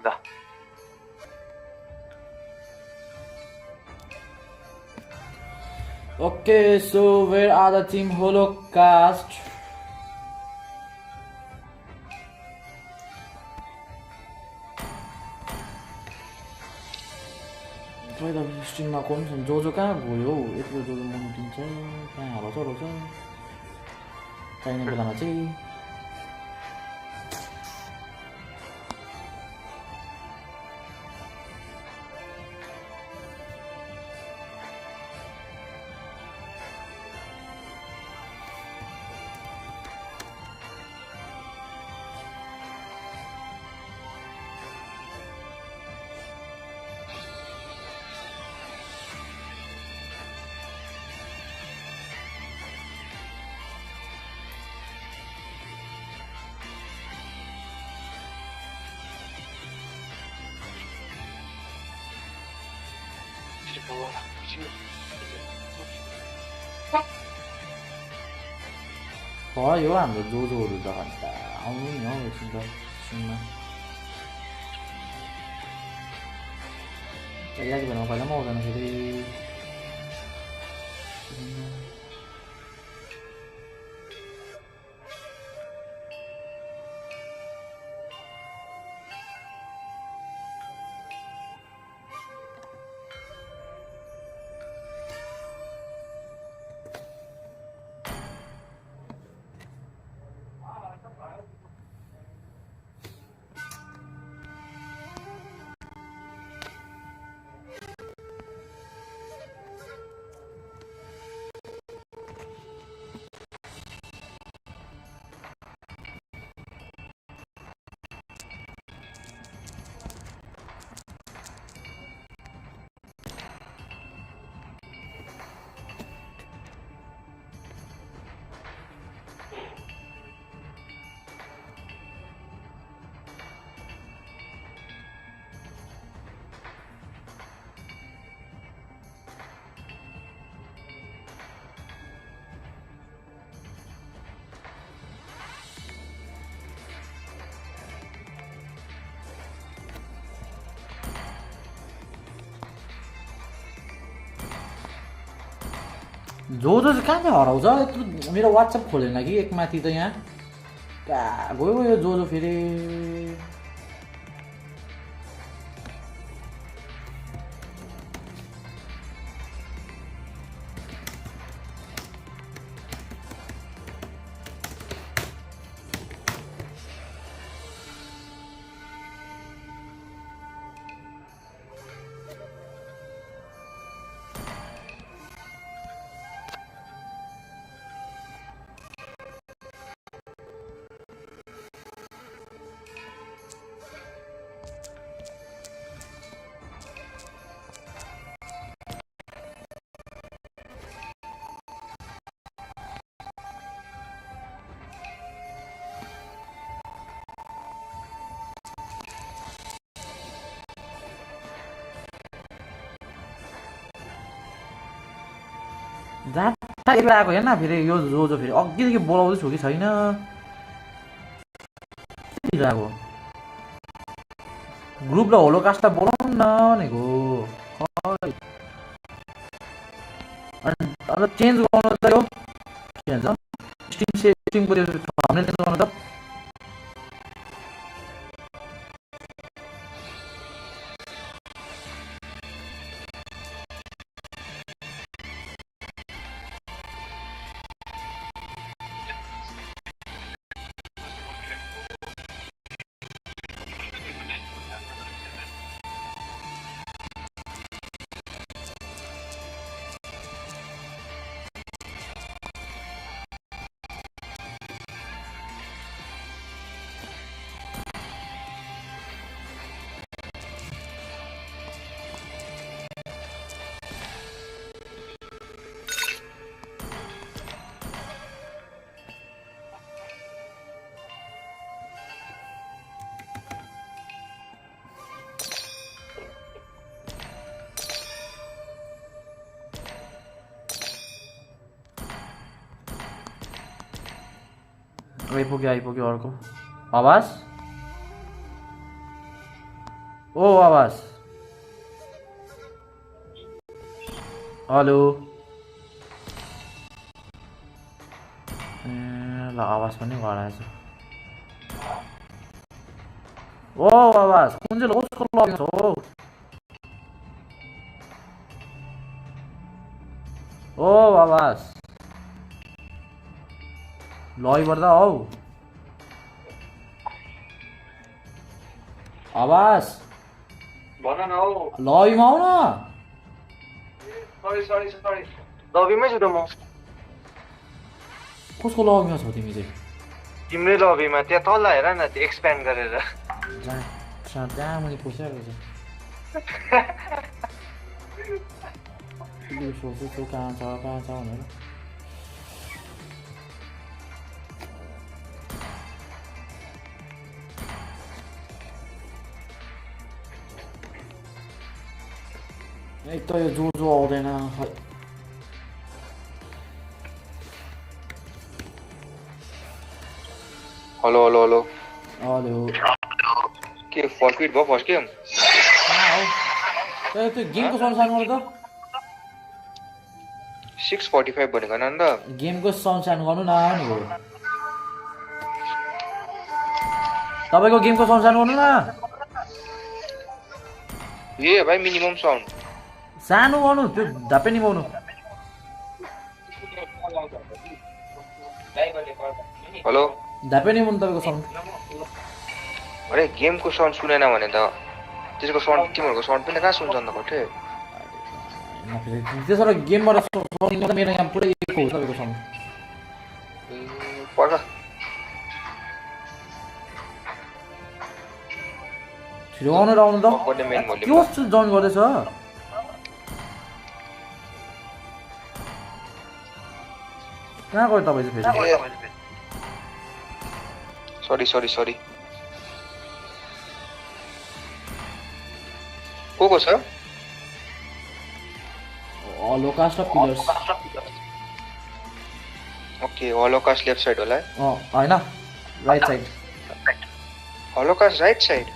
ल Okay, so where are the team Holocaust? पहिला स्ट्रिममा कोही छैन जोजो कहाँ गयो हौ यत्रो जोजो मन दिन्छ कहाँ हराउँछ हराउँछ चाहिने बेलामा चाहिँ भयो हाम्रो जोजोहरू त अन्त आउनु नि हौ एकछिन त सुनमा तयारी बेलामा पहिला पनि आउँदैन फेरि जोजो चाहिँ कहाँ चाहिँ हराउँछ यत्रो मेरो वाट्सएप खोलेन कि एकमाथि त यहाँ कहाँ गयो यो जोजो फेरि जहाँ आएको हेर्न फेरि यो जोजो फेरि अघिदेखि बोलाउँदैछु कि छैन आएको ग्रुपलाई होलोकास्टलाई बोलाउनु न भनेको अन्त चेन्ज गर्नु त यो के भन्छ स्ट्रिमको त्यो थम्बनेल चेन्ज गर्नु त आइपुग्यो अर्को आवाज ओ आवाज हेलो ल आवाज पनि गराएछ ओ आवाज कुन चाहिँ उसको लग्यो हो ओ आवाज लय गर्दा हौ आवाज भन न हौ लयमा आउ न सरी लबीमै छु त म कसको लयमा छौ तिमी चाहिँ तिम्रै लबीमा त्यहाँ तल हेर न त्यो एक्सप्यान्ड गरेर त्यहाँ मैले पसिरहेको छु सोच्छु त्यो कहाँ छ भनेर एक त यो जो आउँदैन हेलो हेलो हेलो हेलो के फर्किट भयो फर्स्ट गेम त्यो गेमको साउन्ड सानो गर्नु त 6:45 भनेको न त गेमको साउन्ड सानो गर्नु न भनेको तपाईको गेमको साउन्ड सानो गर्नु न ए भाइ मिनिमम साउन्ड सानो गर्नु त्यो धापे निभाउनु हेलो धापे निभाउनु तपाईँको साउन्ड अरे गेमको साउन्ड सुनेन भने त त्यसको साउन्ड तिमीहरूको साउन्ड पनि कहाँ सुन्छ अन्त कठे त्यसो भए गेमबाट साउन्ड मेरो यहाँ पुरै एक हो तपाईँको साउन्ड पर्ख छिटो आउनु आउनु त के जोइन गर्दैछ कहाँ गयो तपाईँ चाहिँ फेरि सरी को छ होलोकास्ट र pillars okay holocaust left side होला हैन right side holocaust right side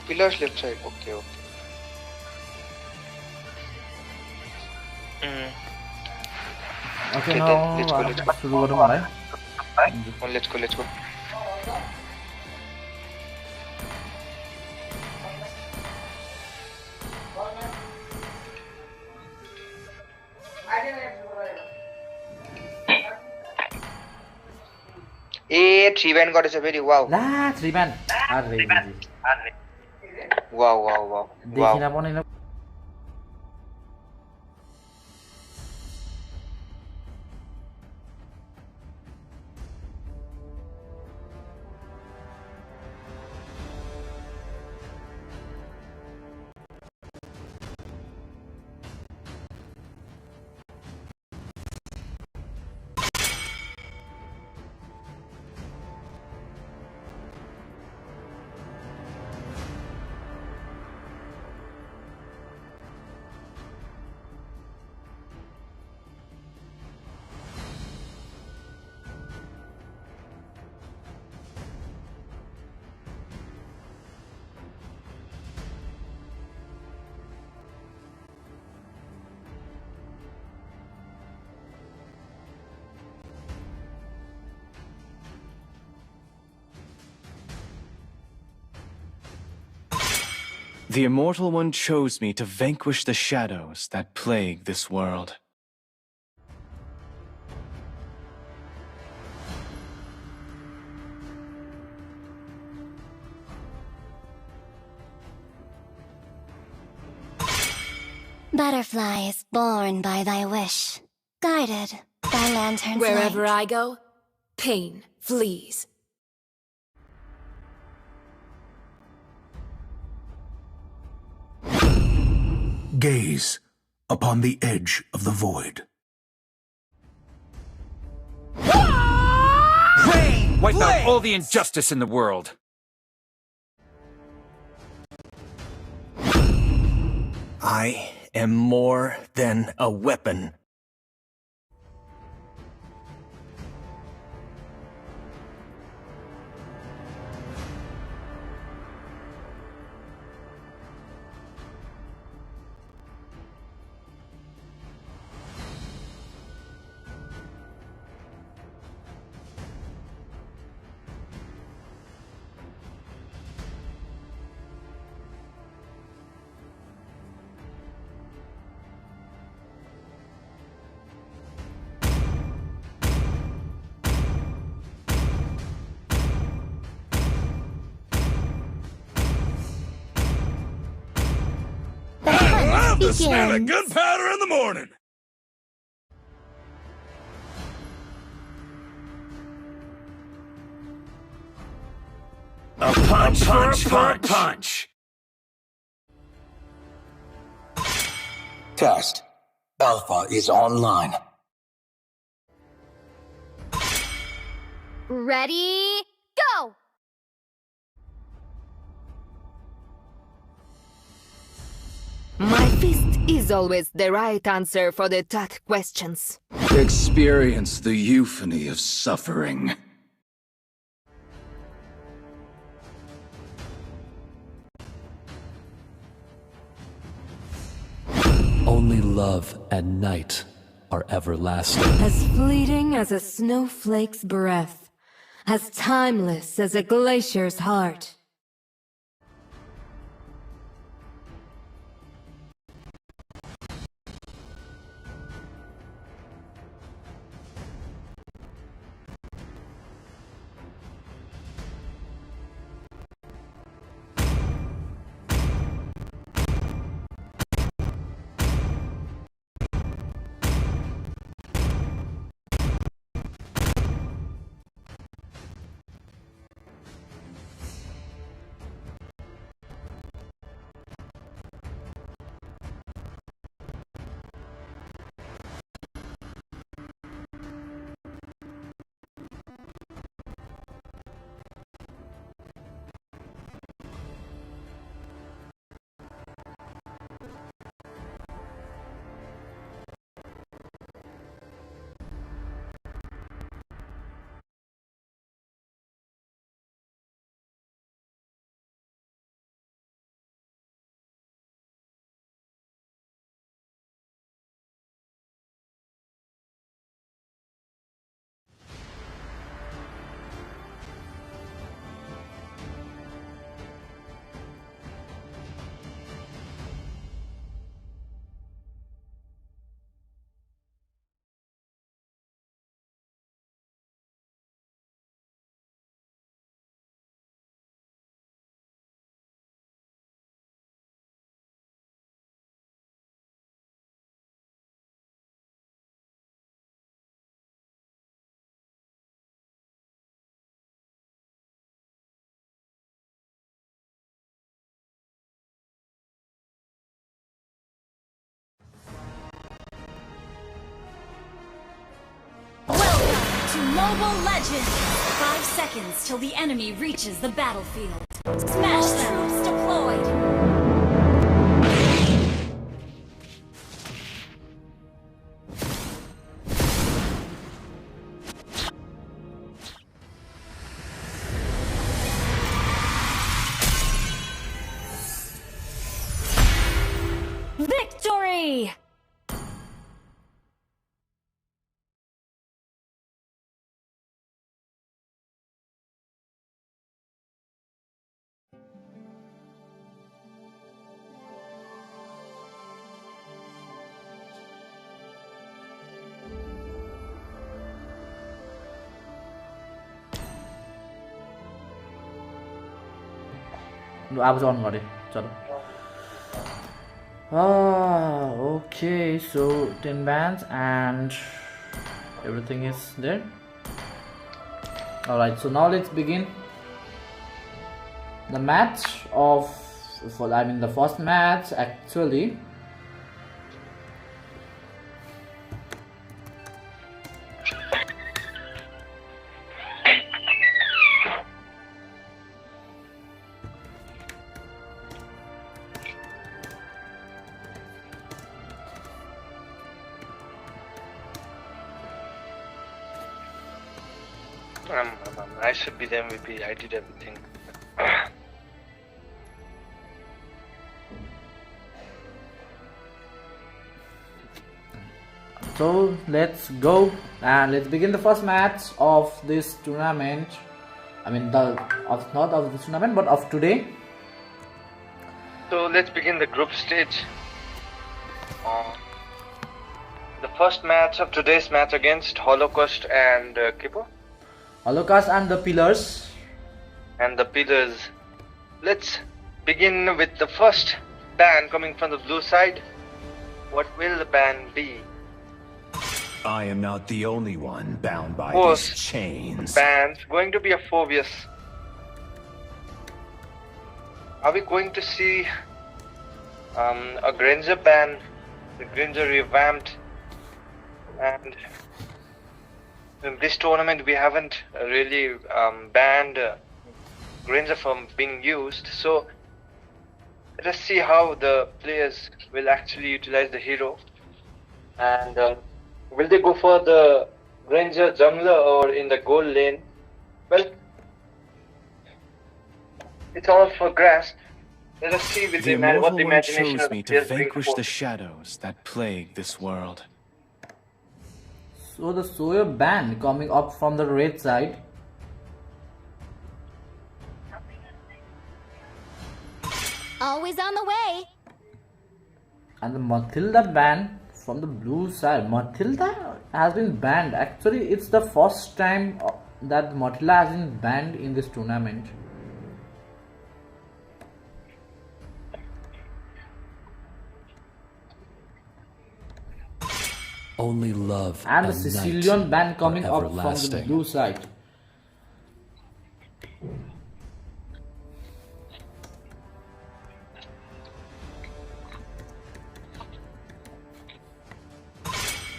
pillars left side okay okay let's go सुरु गरौँ है लेट्स गो ए 3 ब्यान गरेछ फेरि वाउ ला 3 ब्यान अरे वाउ देखिन पनि न The Immortal One chose me to vanquish the shadows that plague this world. Butterflies born by thy wish, guided by lantern's Wherever light. I go, pain flees. Gaze upon the edge of the void. Rain! Wipe out all the injustice in the world. I am more than a weapon. The smell of begins. gunpowder in the morning. A punch for a punch. Test. Alpha is online. Ready, go! My fist is always the right answer for the tough questions. Experience the euphony of suffering. Only love and night are everlasting. As fleeting as a snowflake's breath, as timeless as a glacier's heart. To Mobile Legends! 5 seconds till the enemy reaches the battlefield. Smash them! Troops deployed! Victory! अब चाहिँ अन गरेँ चलो okay, so 10 bands and everything is there. Alright, so now let's begin the match of the first match actually. I should be the MVP. I did everything. So let's go and let's begin the first match of this tournament. I mean, not of this tournament, but of today. So let's begin the group stage. The first match of today's match against Holocaust and Kippo. Holocaust and the Pillars. And the Pillars. Let's begin with the first band coming from the blue side. what will the ban be? I am not the only one bound by Course, these chains. Ban's going to be a Phobius. Are we going to see a Granger ban, the Granger revamped, and in this tournament we haven't really banned Granger from being used, so let us see how the players will actually utilize the hero, and will they go for the Granger jungler or in the gold lane? Well, it's all for grasp. Let us see with The what Immortal the One imagination chose of the me to players bring vanquish the forth. shadows that plague this world. So the Sawyer ban coming up from the red side. Always on the way. And the Matilda ban from the blue side. Matilda has been banned. Actually, it's the first time that Matilda has been banned in this tournament. Only love And the night Sicilian ban coming are up from the everlasting. blue side.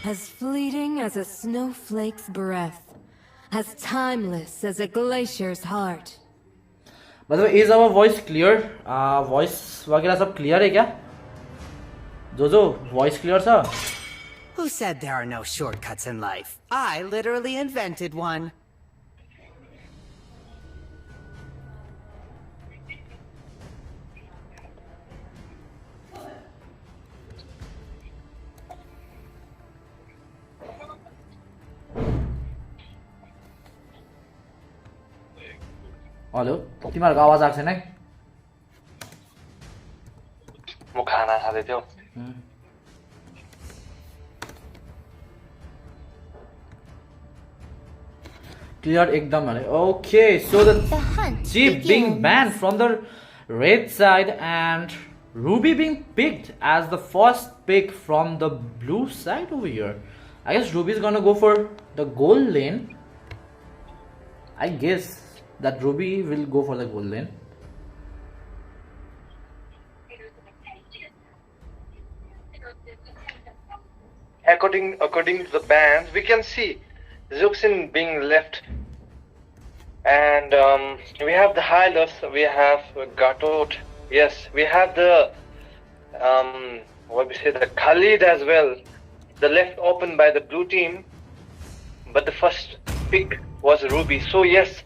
As fleeting as a snowflake's breath, as timeless as a glacier's heart. By the way, is our voice clear? Voice वगैरह सब clear है क्या? जो voice clear था? Who said there are no shortcuts in life? I literally invented one. Hello तिमीहरूको आवाज आएको छैन है म खाना खाँदै थियौ Clear ekdam. Okay, so the Jeep being banned from the red side and Ruby being picked as the first pick from the blue side over here. I guess Ruby is gonna go for the gold lane. I guess that Ruby will go for the gold lane. According to the bans, we can see Zuxin being left, and we have the Hylos, we have Gatot, yes, we have the the Khalid as well, the left open by the blue team, but the first pick was Ruby. So yes,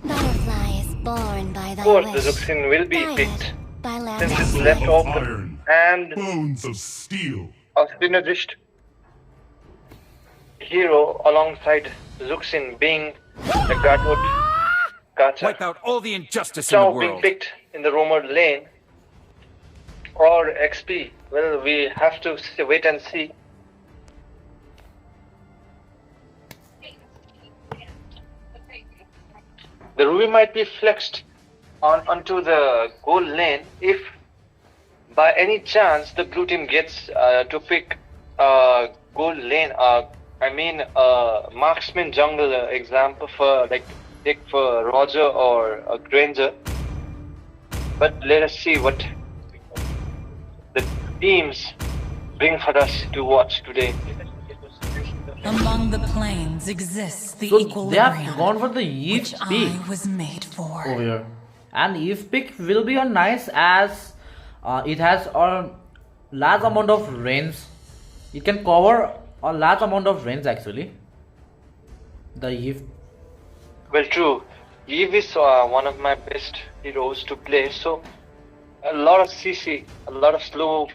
Butterfly is born by the of course the wish, Zuxin will be guided picked by since love. it's left open, and Bones of steel. a synergist hero alongside Zuxin being the Gatot Gacha. Wipe out all the injustice in the Now being world. picked in the roamer lane or XP. Well, we have to wait and see. The Ruby might be flexed onto the gold lane if by any chance the blue team gets to pick gold lane. I mean, marksman jungle example for take for Roger or Granger. But let us see what the teams bring for us to watch today. Among the plains exists the So equilibrium they have gone for the Eve which pick I was made for. over here. And Eve pick will be a nice as it has a large amount of range. It can cover a large amount of range actually. The Eve. Well, true. Eve is one of my best heroes to play. So a lot of CC, a lot of slow.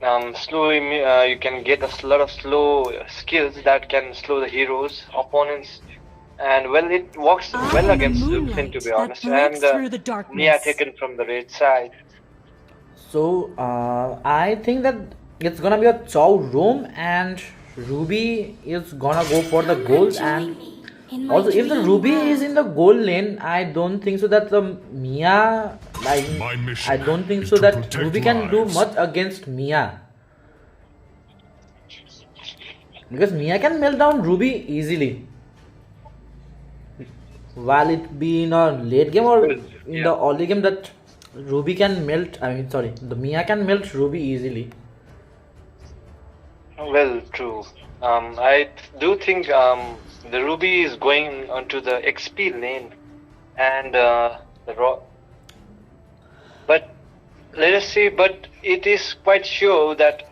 You can get a lot of slow skills that can slow the heroes, opponents, and well, it works well against Serpent, to be honest. And Nia taken from the red side. So I think that it's gonna be a Chow room and Ruby is gonna go for the gold. And also if the Ruby is in the gold lane, I don't think so that the Mia, like, I don't think so that Ruby can do much against Mia. Because Mia can melt down Ruby easily. While it be in a late game or in the early game, that Ruby can melt. The Mia can melt Ruby easily. Well, true. I do think the Ruby is going onto the XP lane, and but let us see. But it is quite sure that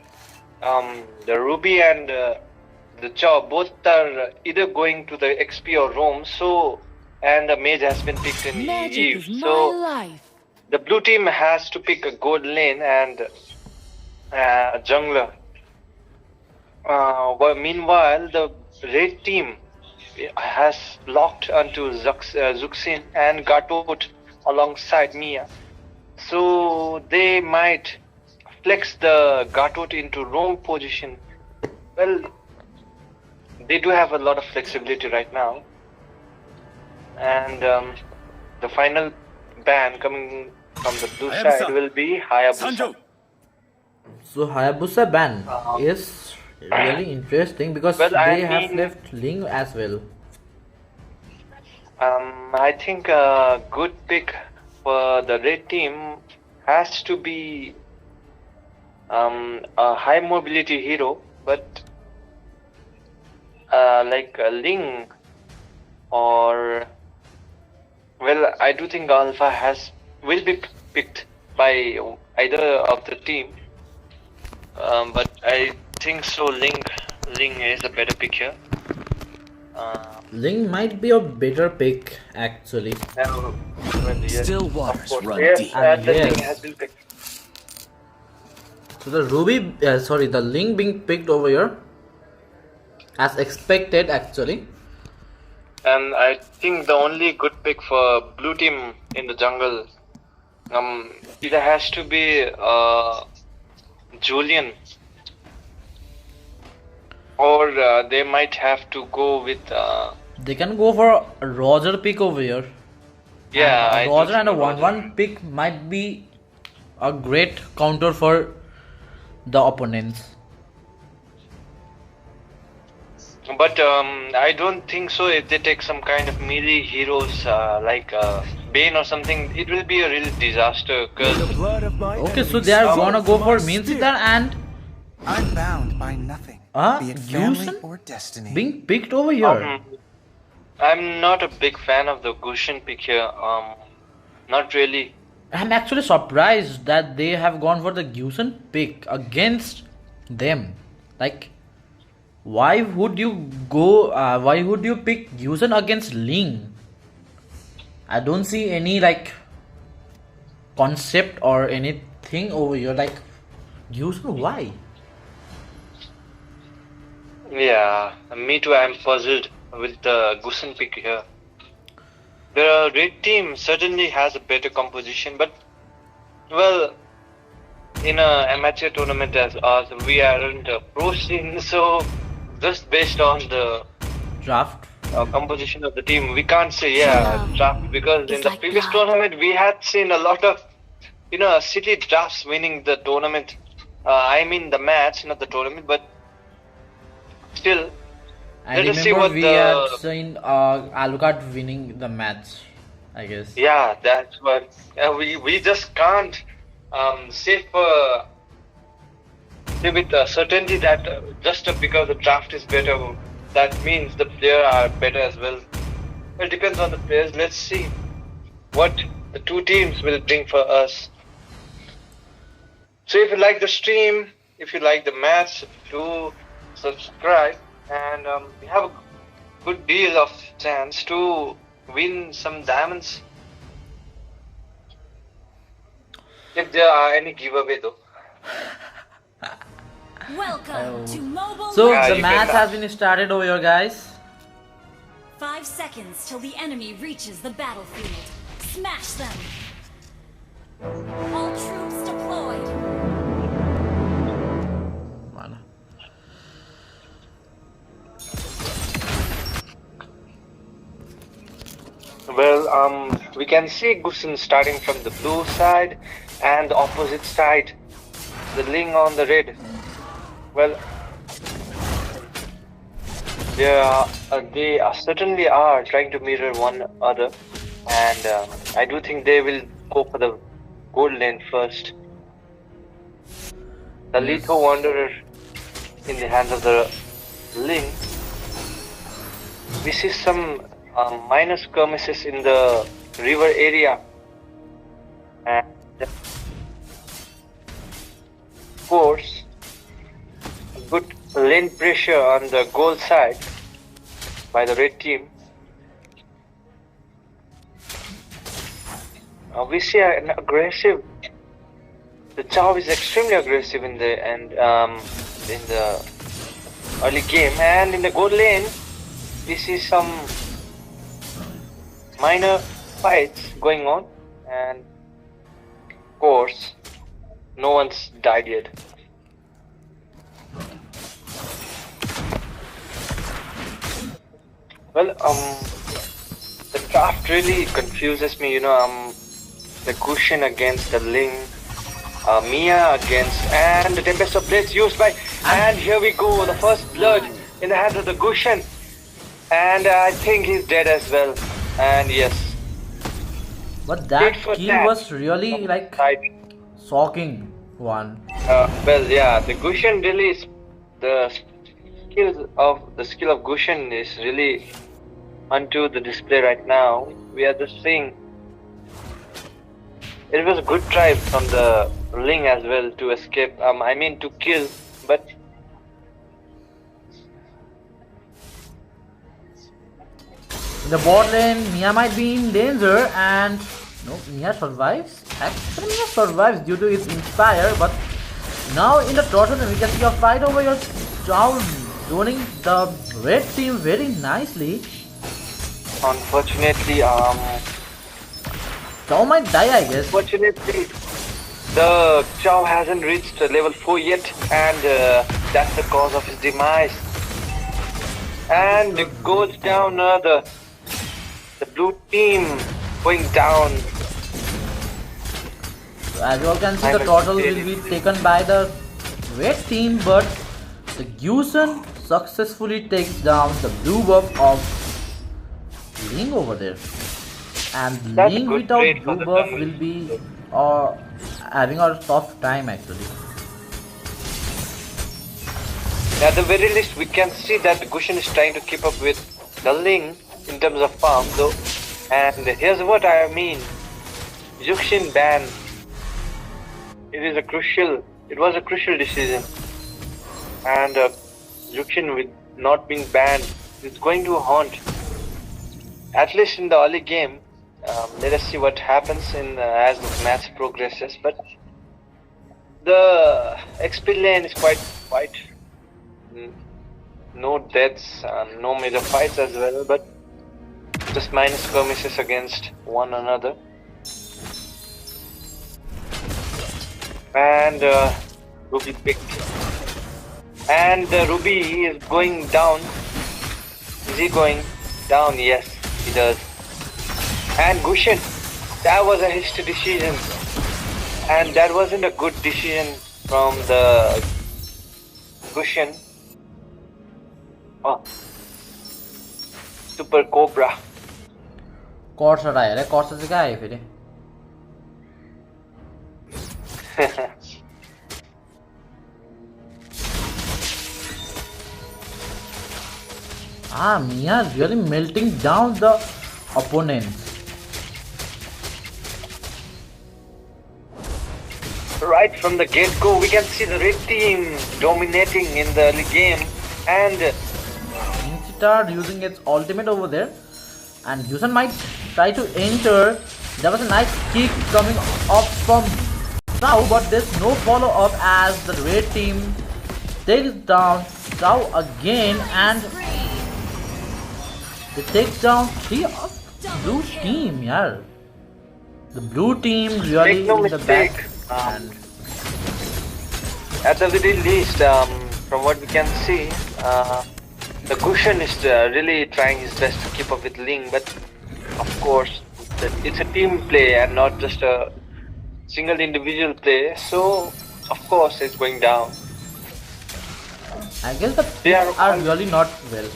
the Ruby and the Chow both are either going to the XP or roam. So, and the mage has been picked in Eve. So the blue team has to pick a gold lane and a jungler. Meanwhile, the red team has locked onto Zuxin and Gatot alongside Mia. So they might flex the Gatot into roam position. Well, they do have a lot of flexibility right now. And the final ban coming from the blue side will be Hayabusa. So Hayabusa ban is really interesting because they have left Ling as well. I think a good pick for the red team has to be a high mobility hero, but like a Ling or I do think Alpha will be picked by either of the team, but I think so. Ling is a better pick here. Ling might be a better pick actually. Still waters run deep. Ling has been picked. So the the Ling being picked over here, as expected actually. And I think the only good pick for blue team in the jungle, either has to be Julian, or they might have to go with. They can go for a Roger pick over here. Yeah, and Roger and a 1/1 pick might be a great counter for the opponents. But I don't think so. If they take some kind of melee heroes like Bane or something, it will be a real disaster. Okay, so they are gonna go for Minsitar and I'm bound by nothing. Be it family or destiny. Being picked over here. I'm not a big fan of the Gushin pick here. Not really. I'm actually surprised that they have gone for the Gusen pick against them. Like, why would you go? Why would you pick Gusen against Ling? I don't see any like concept or anything over here. Like, Gusen, why? Yeah, me too. I'm puzzled with the Gusen pick here. The red team certainly has a better composition, but well, in an amateur tournament as us, we aren't a pro scene, so just based on the draft composition of the team, we can't say draft, because in the previous tournament we had seen a lot of city drafts winning the tournament. I mean the match, not the tournament, but still. I remember we had seen Alucard winning the match, I guess. Yeah, that's what we just can't say with certainty that just because the draft is better, that means the player are better as well. Well, it depends on the players. Let's see what the two teams will bring for us. So if you like the stream, if you like the match, do subscribe. And we have a good deal of chance to win some diamonds. If there are any giveaway though. Welcome to Mobile. So the match has been started over here, guys. 5 seconds till the enemy reaches the battlefield. Smash them. All troops deployed. Well, we can see Gusen starting from the blue side and the opposite side, the Ling on the red. Well, They certainly are trying to mirror one another, and I do think they will go for the gold lane first. The Lethal Wanderer in the hands of the Ling. We see some minor skirmishes in the river area, and of course, good lane pressure on the goal side by the red team. We see an aggressive. The Chow is extremely aggressive in the in the early game, and in the gold lane, we see some minor fights going on, and of course, no one's died yet. Well, the draft really confuses me. The Gushin against the Ling, Mia against, and the Tempest of Blades used by, and here we go, the first blood in the hands of the Gushin, and I think he's dead as well. And yes, but that kill was really like shocking one. Well, yeah, the Gushin really is the skill of Gushin is really onto the display right now. We are just seeing it was a good try from the Ling as well to escape. To kill, but in the bot lane, Mia might be in danger, and no, Mia survives. Actually, Mia survives due to his Inspire, but now in the total, we can see a fight over here. Chow zoning the red team very nicely. Unfortunately, Chow might die, I guess. Unfortunately, the Chow hasn't reached level 4 yet, and that's the cause of his demise. And it goes down the blue team going down. So as you all can see, the total will be taken by the red team, but the Gushin successfully takes down the blue buff of Ling over there. And Ling without blue buff will be having a tough time actually. At the very least, we can see that the Gushin is trying to keep up with the Ling in terms of farm, though. And here's what I mean: Yuxin ban. It was a crucial decision, and Yuxin with not being banned is going to haunt. At least in the early game. Let us see what happens as the match progresses. But the XP lane is quite no deaths, no major fights as well, but just minor skirmishes against one another. And Ruby picked, and Ruby is going down. Is he going down? Yes, he does. And Gushin, that was a hasty decision, and that wasn't a good decision from the Gushin. Oh, Super Cobra. Corsa है रे, Corsa से क्या है फिर? Mia really melting down the opponents. Right from the get-go, we can see the red team dominating in the early game, and Start using its ultimate over there, and Gushin might try to enter. There was a nice kick coming up from Chow, but there's no follow-up as the red team takes down Chow again, and they take down 3 of blue team. Yeah, the blue team really in the back. And at the very least, from what we can see, the Gushin is really trying his best to keep up with Ling, but of course it's a team play and not just a single individual play, so of course it's going down. I guess the picks are really not well.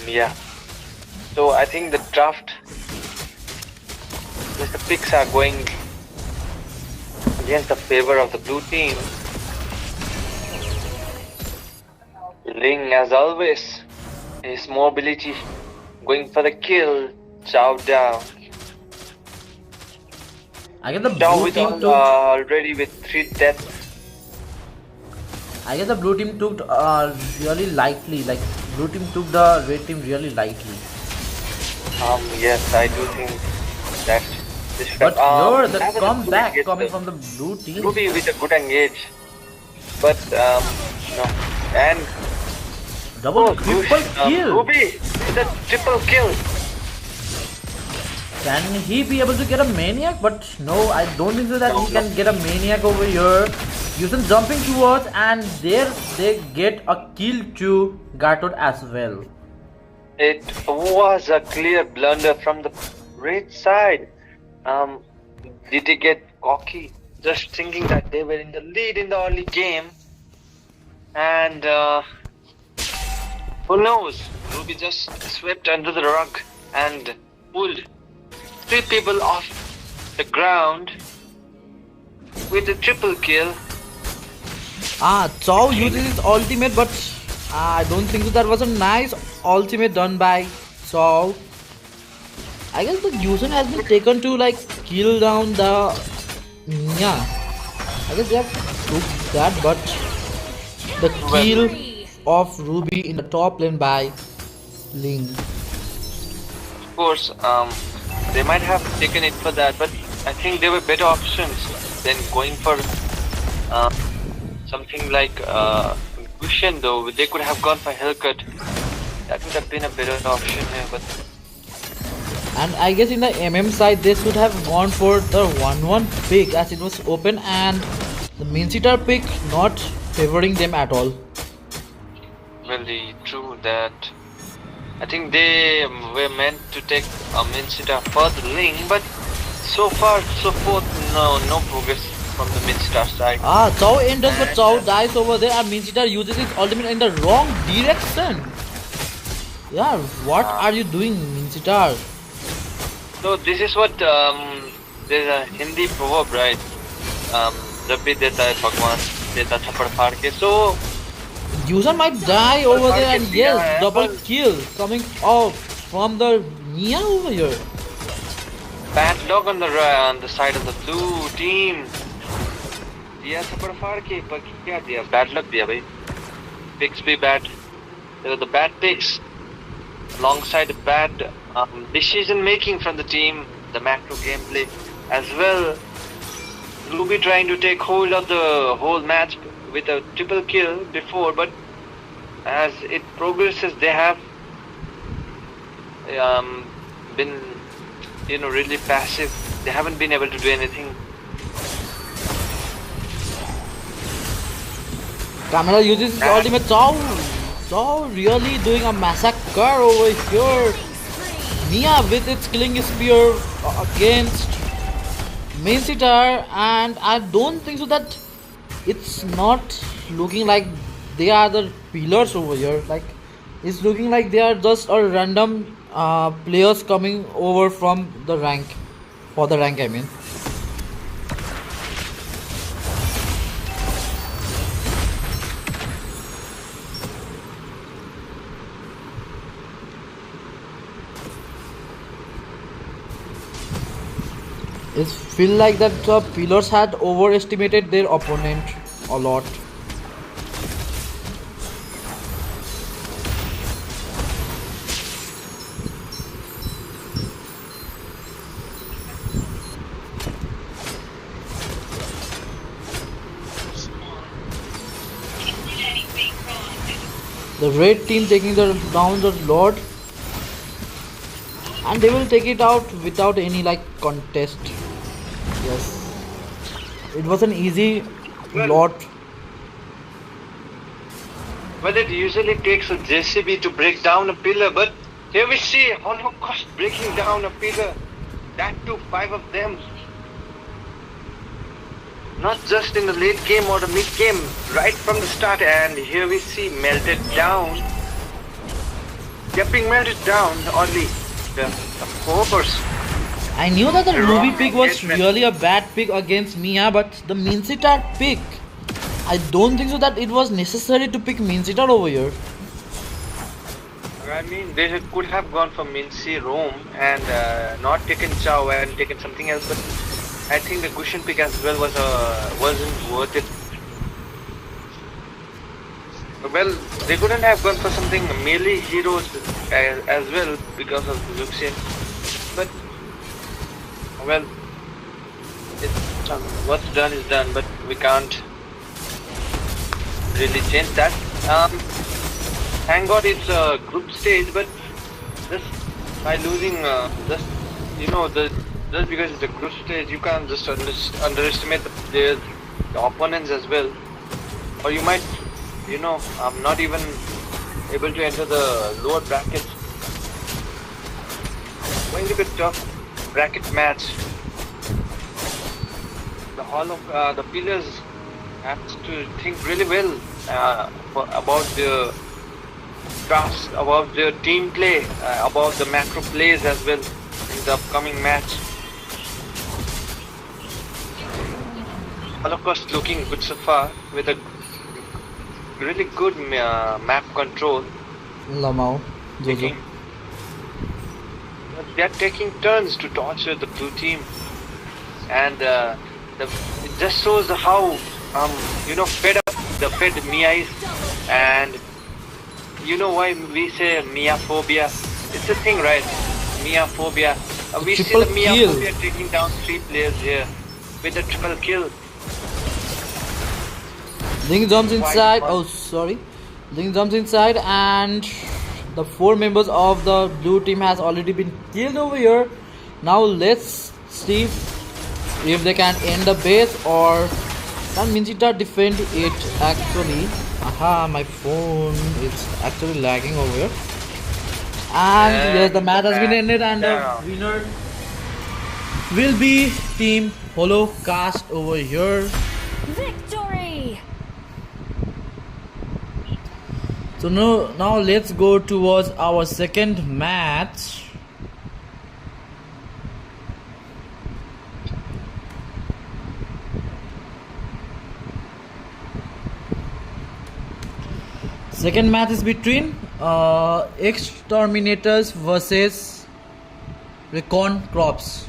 Yeah. So I think the draft, the picks are going against the favor of the blue team. Ling, as always, his mobility, going for the kill. Chow down. I guess the Chow blue with team took already with 3 deaths. I guess the blue team took really lightly. Like blue team took the red team really lightly. Yes, I do think that this should But have, here the comeback coming from the blue team. Ruby with a good engage, but no, and double triple kill. Ruby with a triple kill. Can he be able to get a maniac? But no, I don't think so that he can get a maniac over here. Yusen jumping towards, and there they get a kill to Gartod as well. It was a clear blunder from the red side. Did they get cocky, just thinking that they were in the lead in the early game? And who knows? Ruby just swept under the rug and pulled 3 people off the ground with a triple kill. Chow uses his ultimate, but I don't think that was a nice ultimate done by Chow. I guess the Yusen has been taken to like kill down the Nia. I guess they have took that, but the kill of Ruby in the top lane by Ling. Of course, they might have taken it for that, but I think there were better options than going for something like Gushen though. They could have gone for Hellcut. That would have been a better option here, but... And I guess in the MM side they should have gone for the 1-1 pick as it was open, and the Minsitar pick not favoring them at all. Really true that. I think they were meant to take a Minsitar for the Ling, but so far, so forth, no progress from the Minsitar side. Chow enters, but Chow dies over there, and Minsitar uses his ultimate in the wrong direction. Yeah, what are you doing, Minsitar? So this is what there's a Hindi proverb, right? जब भी देता है भगवान देता थप्पड़ फाड़ के. So Yusen might die over there, and yes, double kill coming off from the Nia over here. Bad dog on the side of the blue team. दिया थप्पड़ फाड़ के, पर क्या दिया? Bad luck दिया भाई. Picks be bad. There were the bad picks alongside the bad decision making from the team, the macro gameplay as well. Ruby trying to take hold of the whole match with a triple kill before, but as it progresses they have been really passive. They haven't been able to do anything. Camera uses his ultimate. Chow really doing a massacre over here. Nia with its killing spear against Minsitar, and I don't think so that it's not looking like they are the pillars over here. Like it's looking like they are just a random players coming over from the rank, for the rank I mean. It feel like that the pillars had overestimated their opponent a lot. The red team taking down the Lord, and they will take it out without any like contest. Yes, it was an easy lot. Well, it usually takes a JCB to break down a pillar, but here we see Holocaust breaking down a pillar. That too, 5 of them. Not just in the late game or the mid game, right from the start, and here we see melted down. kept being melted down. Only the 4%. I knew that the Ruby pick was engagement. really a bad pick against Mia, but the Mincitar pick, I don't think so that it was necessary to pick Mincitar over here. I mean, they could have gone for Mincy Rome and not taken Chow and taken something else, but I think the Gushin pick as well wasn't worth it. Well, they couldn't have gone for something melee heroes as well because of Luxian, but well, what's done is done, but we can't really change that. Thank God it's a group stage, but just by losing, just because it's a group stage, you can't just underestimate the opponents as well, or you might, I'm not even able to enter the lower brackets. Going to be a tough bracket match. The pillars have to think really well about the drafts, about the team play, about the macro plays as well in the upcoming match. Holocaust looking good so far with a really good map control. Lamau, Jojo. They're taking turns to torture the blue team, and it just shows how fed up the fed Mia is, and you know why we say Mia phobia? It's a thing, right? Mia phobia. We see the Mia phobia taking down 3 players here with a triple kill. Ling jumps inside. Oh, sorry. Ling jumps inside, and the 4 members of the blue team has already been killed over here. Now let's see if they can end the base, or can Minchita defend it actually. Aha, my phone is actually lagging over here. And yes, the match has been ended, and the winner will be Team Holocaust over here. Victory! So now let's go towards our second match. Second match is between Exterminators versus Recon Crops.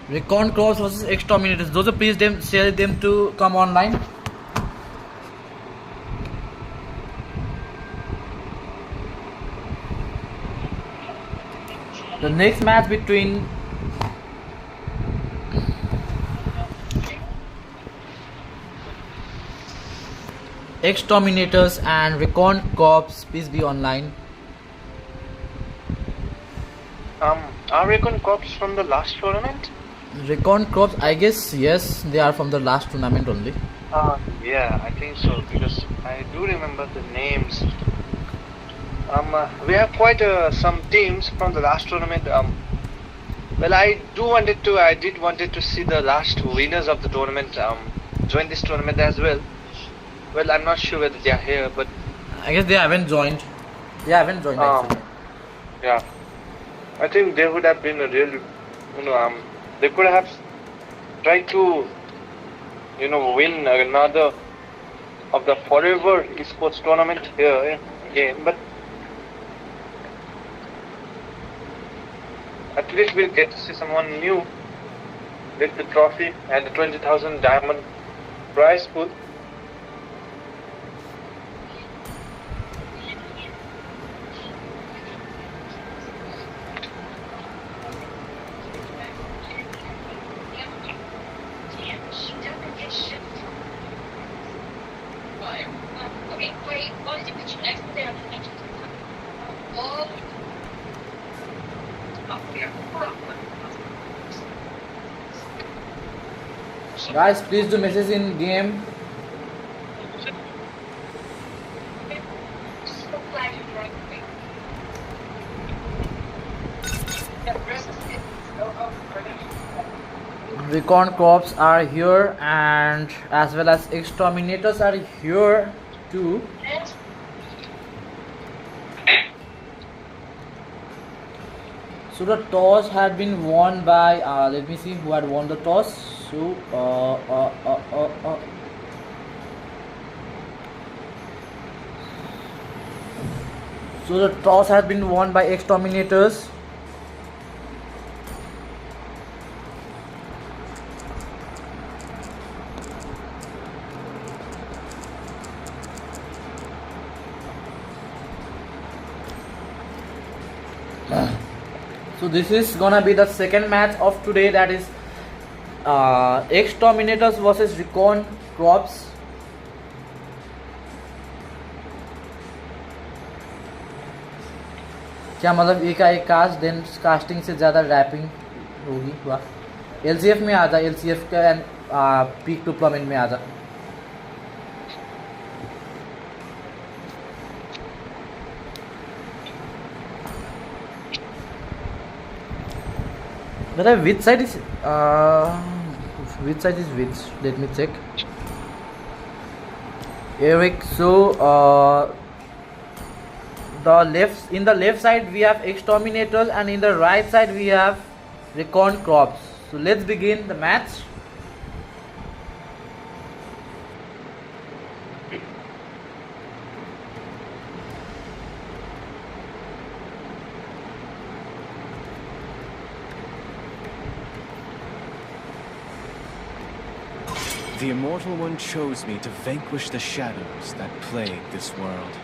Recon Crops versus Exterminators. Those are please share them to come online. The next match between Exterminators and Recon Corps, please be online. Are Recon Corps from the last tournament? Recon Corps, I guess yes, they are from the last tournament only. Yeah, I think so, because I do remember the names. We have quite some teams from the last tournament. Well, I did wanted to see the last winners of the tournament join this tournament as well. Well, I'm not sure whether they are here, but I guess they haven't joined. Actually. Yeah, I think they would have been a real, they could have tried to, win another of the forever esports tournament here game, but at least we'll get to see someone new with the trophy and the 20,000 diamond prize pool. Guys, please do message in game. Recon Corps are here, and as well as Exterminators are here too. So the toss had been won by, let me see who had won the toss. So, so the toss has been won by Exterminators. So this is gonna be the second match of today, that is Exterminators versus Recon Crops. क्या मतलब एक का एक cast then casting से ज़्यादा wrapping होगी? वाह, LCF में आ जा, LCF का एंड पीक टू प्लमेंट में आ जा. Which side is which? Let me check. Eric. So in the left side we have Exterminators and in the right side we have Recon Crops. So let's begin the match. The Immortal One chose me to vanquish the shadows that plague this world.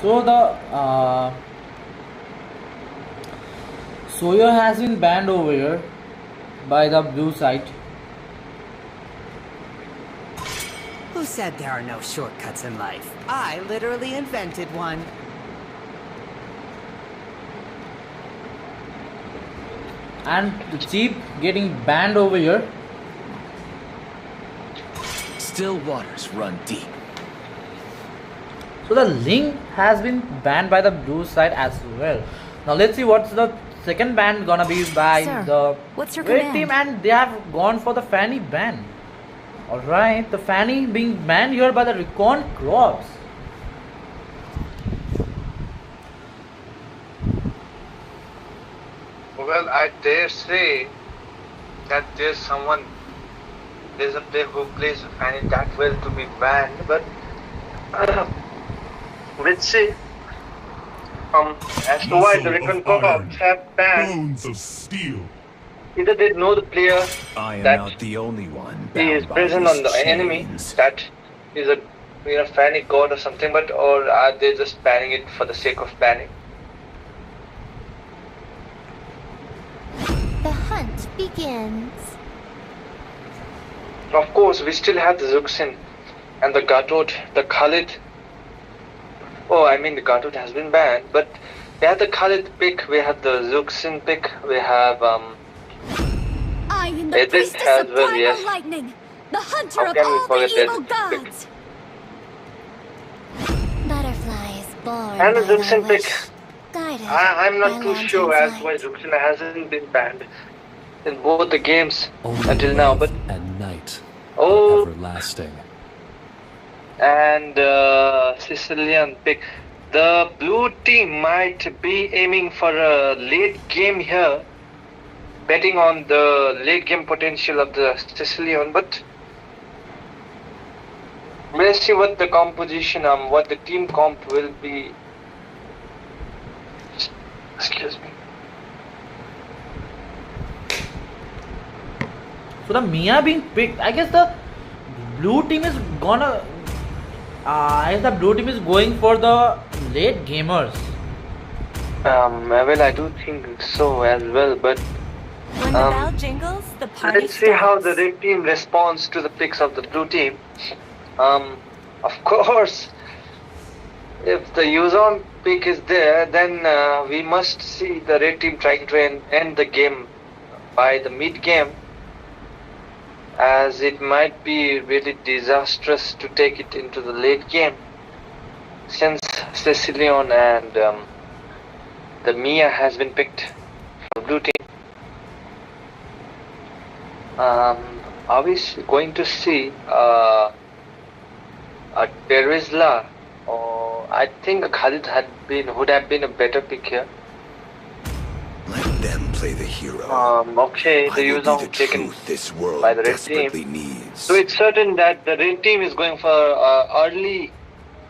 So the Sawyer has been banned over here by the blue side. Who said there are no shortcuts in life? I literally invented one. And the Cheap getting banned over here. Still waters run deep. So the Link has been banned by the blue side as well. Now let's see what's the second ban gonna be by the red team, and they have gone for the Fanny ban. Alright, the Fanny being banned here by the Recon Crops. Well, I dare say that there's a player who plays Fanny that well to be banned, but let's see. As to why the Recon Crops have banned, Bones of steel. either they know the player I am that not the only one. he is bound by present these on the enemy, chains. that is a Fanny god or something, but or are they just banning it for the sake of banning? The hunt begins. Of course, we still have the Zuxin and the Gatot, the Khalid. Oh, I mean the Gatot has been banned, but we have the Khalid pick, we have the Zuxin pick, we have I am the Edith priestess as of well, primal yes. lightning, the hunter How of can we all the forget evil Edith pick? gods. Butterflies born And the by their Zuxin pick. wish, guided I'm by not too sure lantern's as why light. Zuxin hasn't been banned in both the games Only until now, but life and night oh, are everlasting. and Sicilian pick. The blue team might be aiming for a late game here, betting on the late game potential of the Sicilian, but we'll see what the composition, what the team comp will be. Excuse me. So the Mia being picked, I guess the blue team is gonna. I guess the blue team is going for the late gamers. Well, I do think so as well, but When the bell jingles, the party let's see how the starts. red team responds to the picks of the blue team. Of course, if the Yuzon pick is there, then we must see the red team trying to end the game by the mid game, as it might be really disastrous to take it into the late game, since Cecilion and the Mia has been picked for blue team. Are we going to see a Terizla, or I think Khalid would have been a better pick here. Let them play the hero. Okay, the Yuzong taken by the red team. So it's certain that the red team is going for early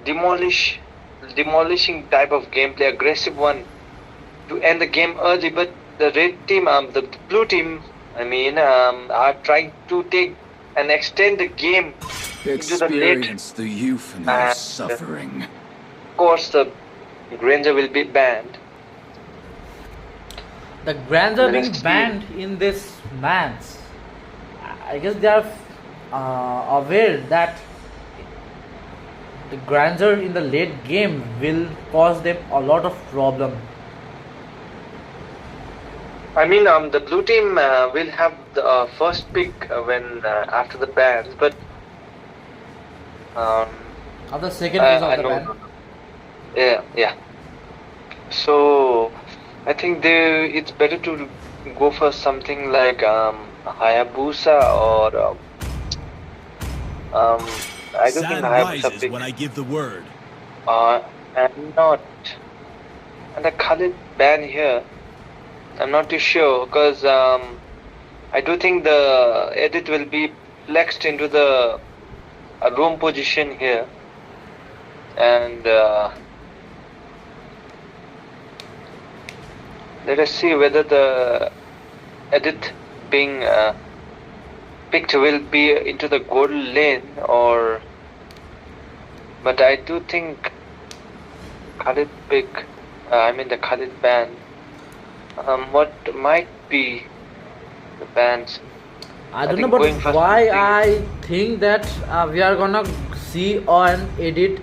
demolishing type of gameplay, aggressive one, to end the game early. But the red team, the blue team, are trying to take and extend the game into the late. Experience the euphony of suffering. Of course, the Granger will be banned. The Granger being banned in this match, I guess they are aware that the Granger in the late game will cause them a lot of problem. The blue team will have the first pick when after the bans, but after second phase of the ban. Yeah. So I think it's better to go for something like Hayabusa or I don't think Hayabusa pick. When I give the word. And the Khalid ban here. I'm not too sure because I do think the edit will be flexed into the room position here, and let us see whether the edit being picked will be into the gold lane or. But I do think Khalid pick. The Khalid ban. What might be the bans? I don't know, but why I think that we are gonna see an edit,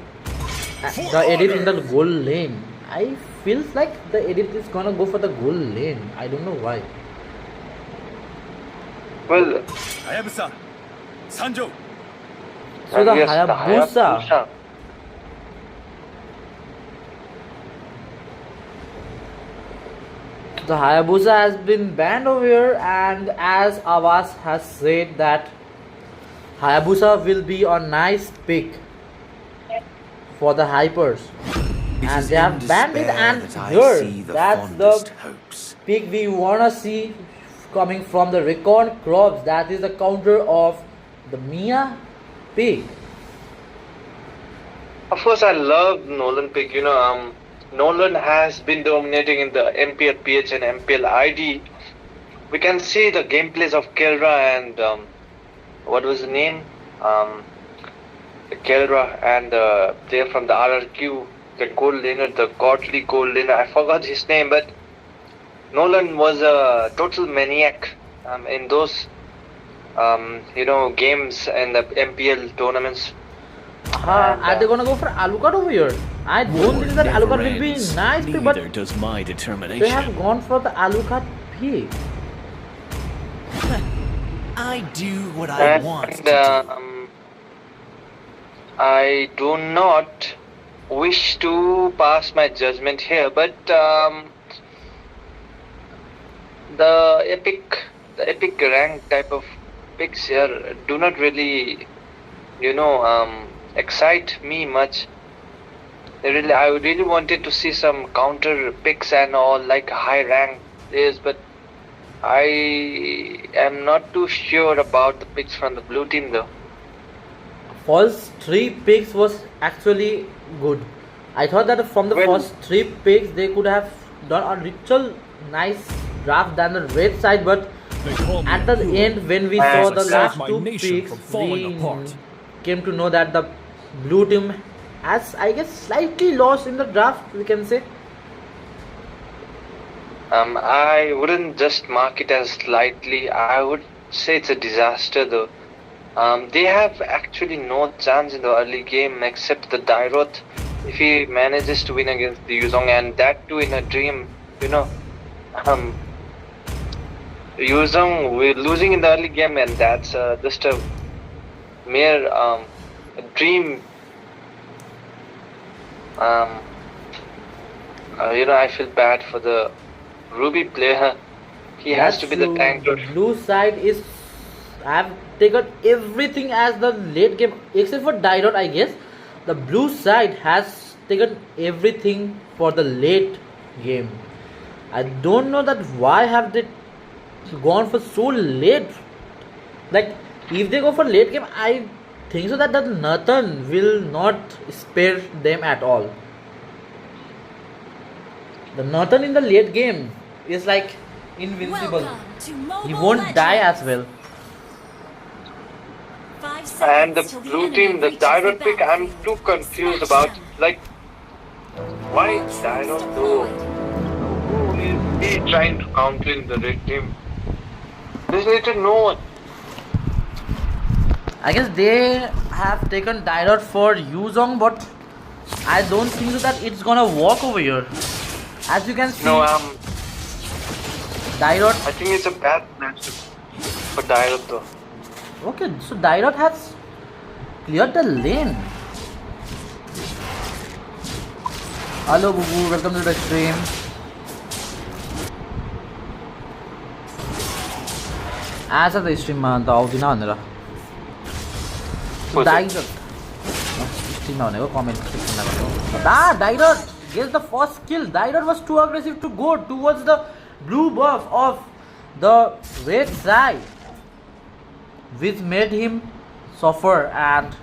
the edit in the gold lane. I feels like the edit is gonna go for the gold lane. I don't know why. Well, Hayabusa, Sanjo. So the Hayabusa. The Hayabusa has been banned over here, and as Abbas has said that Hayabusa will be a nice pick for the hypers, and they have banned it, and here that's the pick we wanna see coming from the Recon crops. That is the counter of the Mia pick. Of course, I love Nolan pick. Nolan has been dominating in the MPL PH and MPL ID. We can see the gameplays of Kelra and what was the name? Kelra and the player from the RRQ, the gold laner, the godly gold laner. I forgot his name, but Nolan was a total maniac in those games and the MPL tournaments. Are they gonna go for Alucard over here? I don't think that Alucard will be nice, but does my determination. They have gone for the Alucard pick. I do what I want to do. I do not wish to pass my judgment here, but the epic rank type of picks here do not really, excite me much. I really wanted to see some counter picks and all, like high rank players, but I am not too sure about the picks from the blue team though. First 3 picks was actually good. I thought that from the first 3 picks they could have done a little nice draft than the red side, but at the end when we saw the last 2 picks, we came to know that the blue team has, I guess, slightly lost in the draft, we can say. I wouldn't just mark it as slightly. I would say it's a disaster though. They have actually no chance in the early game except the Dairoth if he manages to win against the Yuzong, and that too in a dream, Yuzong, we're losing in the early game, and that's just a mere a dream. I feel bad for the Ruby player. He has to be the tanker. The blue side is. I've taken everything as the late game, except for Didot, I guess. The blue side has taken everything for the late game. I don't know that why have they gone for so late. Like if they go for late game, I think so that Nathan will not spare them at all. The Nathan in the late game is like invincible. He won't die as well. And the blue team, the Didot pick, I'm too confused about. Like, why Didot though? Who is he trying to counter in the red team? There's little no one. I guess they have taken Didot for Yuzong, but I don't think that it's gonna work over here. As you can see, Didot. I think it's a bad match for Didot though. Okay, so Didot has cleared the lane. Hello Bubu, welcome to the stream. As of the stream, man, the audio na Didot. Stream na honego comment section na garnu. Didot gets the first kill. Didot was too aggressive to go towards the blue buff of the red side, which made him suffer, and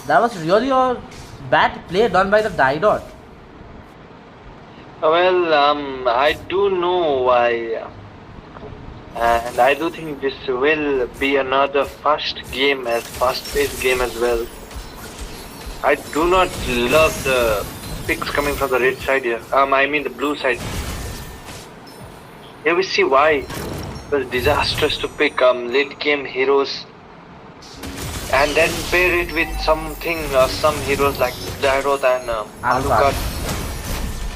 that was really a bad play done by the Didot. Well, I do know why, and I do think this will be another fast-paced game as well. I do not love the picks coming from the red side here. I mean the blue side. Here we see why. It was disastrous to pick late game heroes and then pair it with something, some heroes like Didot and Alucard.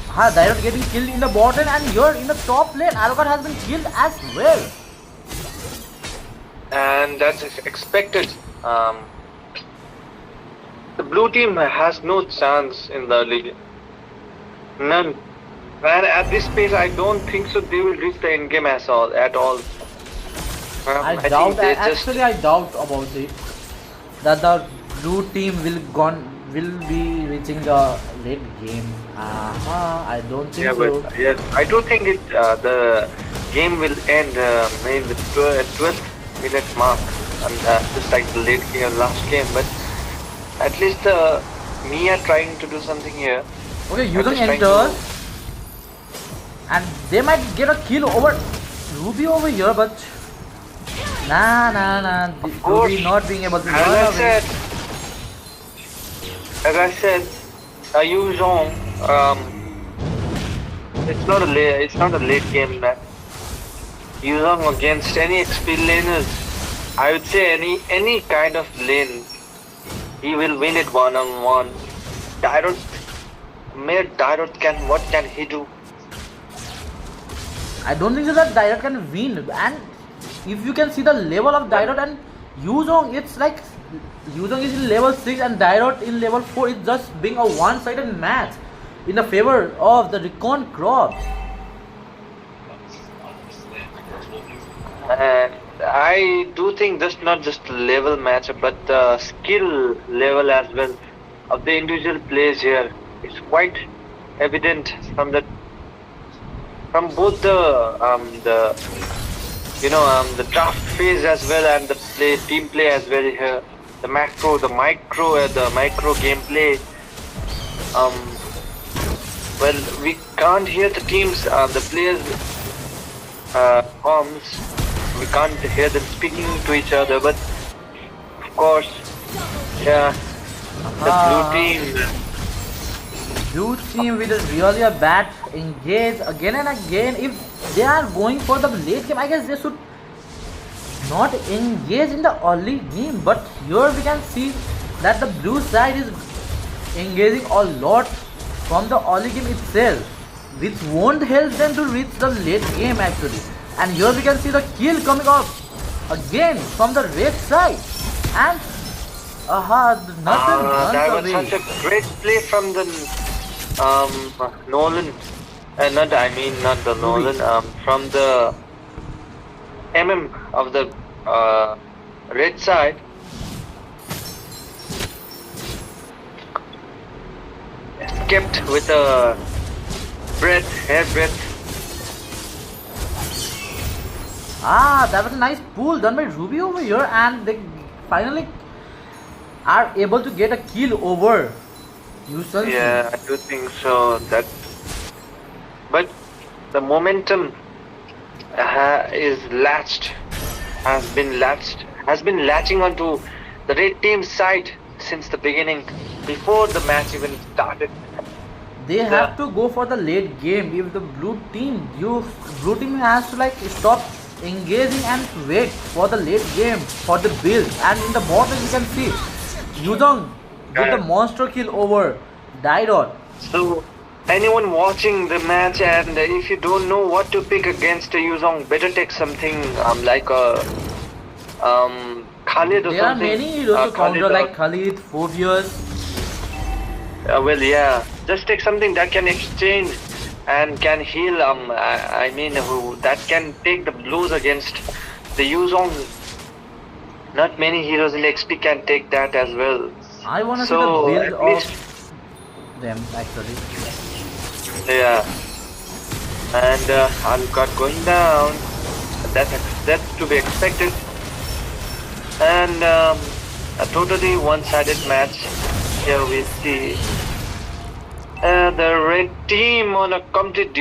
Didot getting killed in the bottom, and you're in the top lane. Alucard has been killed as well. And that's expected. The blue team has no chance in the early game. None. And at this pace, I don't think so they will reach the end game at all. I doubt. I doubt about it. That the blue team will be reaching the late game. I don't think so. But yes, I do think the game will end maybe the 12th minute mark, and just like the late game, last game. But at least me are trying to do something here. Okay, Yuzong enters, and they might get a kill over Ruby over here, but nah. Ruby not being able to run away. As I said, Yuzong, it's not a late game match. Yuzong against any XP laners, I would say any kind of lane, he will win it one-on-one. What can he do? I don't think so that Didot can win. And if you can see the level of Didot and Yuzong, it's like Yuzong is in level 6 and Didot in level 4. It's just being a one-sided match in the favor of the Recon crops. I do think that's not just level matchup, but the skill level as well of the individual players here. It's quite evident from both the draft phase as well and the team play as well here. The micro gameplay. Well, we can't hear the teams, the players' comms. We can't hear them speaking to each other, but of course, yeah, the blue team with really a bad engage again and again. If they are going for the late game, I guess they should not engage in the early game. But here we can see that the blue side is engaging a lot from the early game itself, which won't help them to reach the late game actually. And here we can see the kill coming up again from the red side. And nothing that runs was away. such a great play from the Nolan. Not the Nolan. From the MM of the red side. Kept with a hair breadth. That was a nice pull done by Ruby over here, and they finally are able to get a kill over Yusun. Yeah, I do think so. But the momentum has been latching onto the red team's side since the beginning, before the match even started. They have to go for the late game. If the blue team has to like stop engaging and wait for the late game for the build. And in the bottom you can see Yuzong with the monster kill over Daidot. So anyone watching the match, and if you don't know what to pick against Yuzong, better take something like a Khalid or there something. There are many heroes to counter like Khalid, Phobias. Well, yeah, just take something that can exchange and can heal. That can take the blows against the Yuzong. Not many heroes in XP can take that as well. I want to see the build of them actually. Yeah, and Alucard going down. That's to be expected. And a totally one-sided match. Here we see the red team on a complete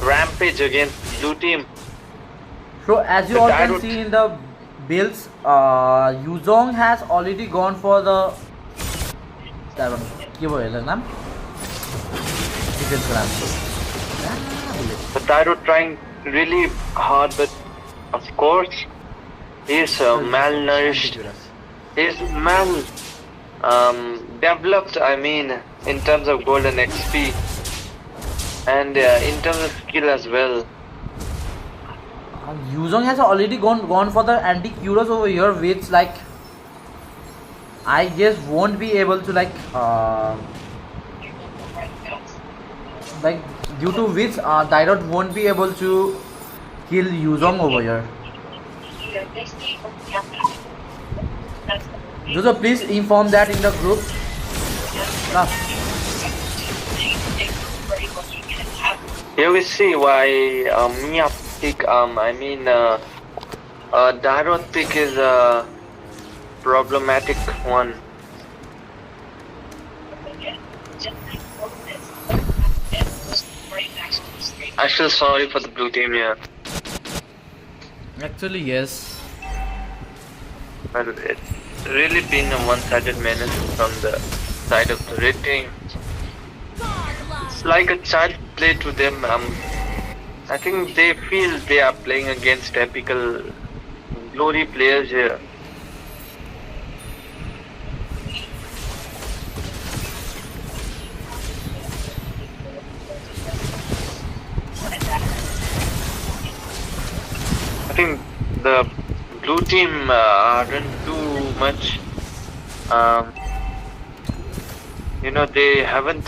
rampage against blue team. So as you all can see in the builds, Yuzong has already gone for the The Tyro trying really hard, but of course he's malnourished. He's developed, in terms of golden XP and in terms of skill as well. Yuzong has already gone for the anti-Kuros over here, which like I guess won't be able to like due to which Daidot won't be able to kill Yuzong over here. Jojo, please inform that in the group. Here we see why Mia pick, Daidot pick is a problematic one. I feel sorry for the blue team here. Actually, yes. Well, it's really been a one-sided menace from the side of the red team. It's like a child play to them. I think they feel they are playing against typical glory players here. I think the blue team aren't too much, they haven't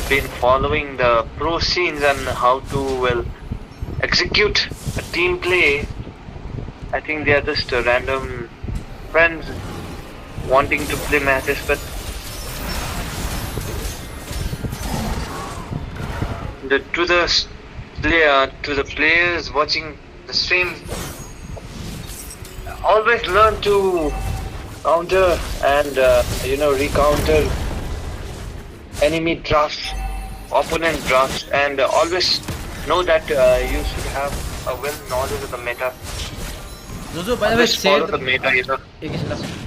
been following the pro scenes and how to execute a team play. I think they are just random friends wanting to play matches, but to the players watching the stream, always learn to counter and recounter enemy drafts, opponent drafts, and always know that you should have a well knowledge of the meta. Jojo, by the way, follow the meta,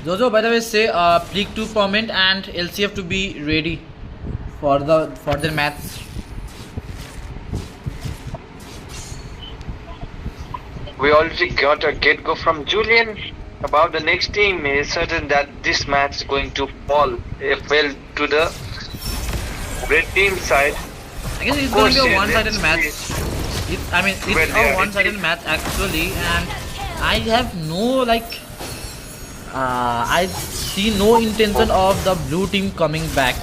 Jojo, by the way, say Pleak 2 permit and LCF to be ready for their match. We already got a get go from Julian about the next team. He is certain that this match is going to fall to the red team side. I guess it's going to be a one-sided match. It's a one-sided match actually, and I have no I see no intention of the blue team coming back.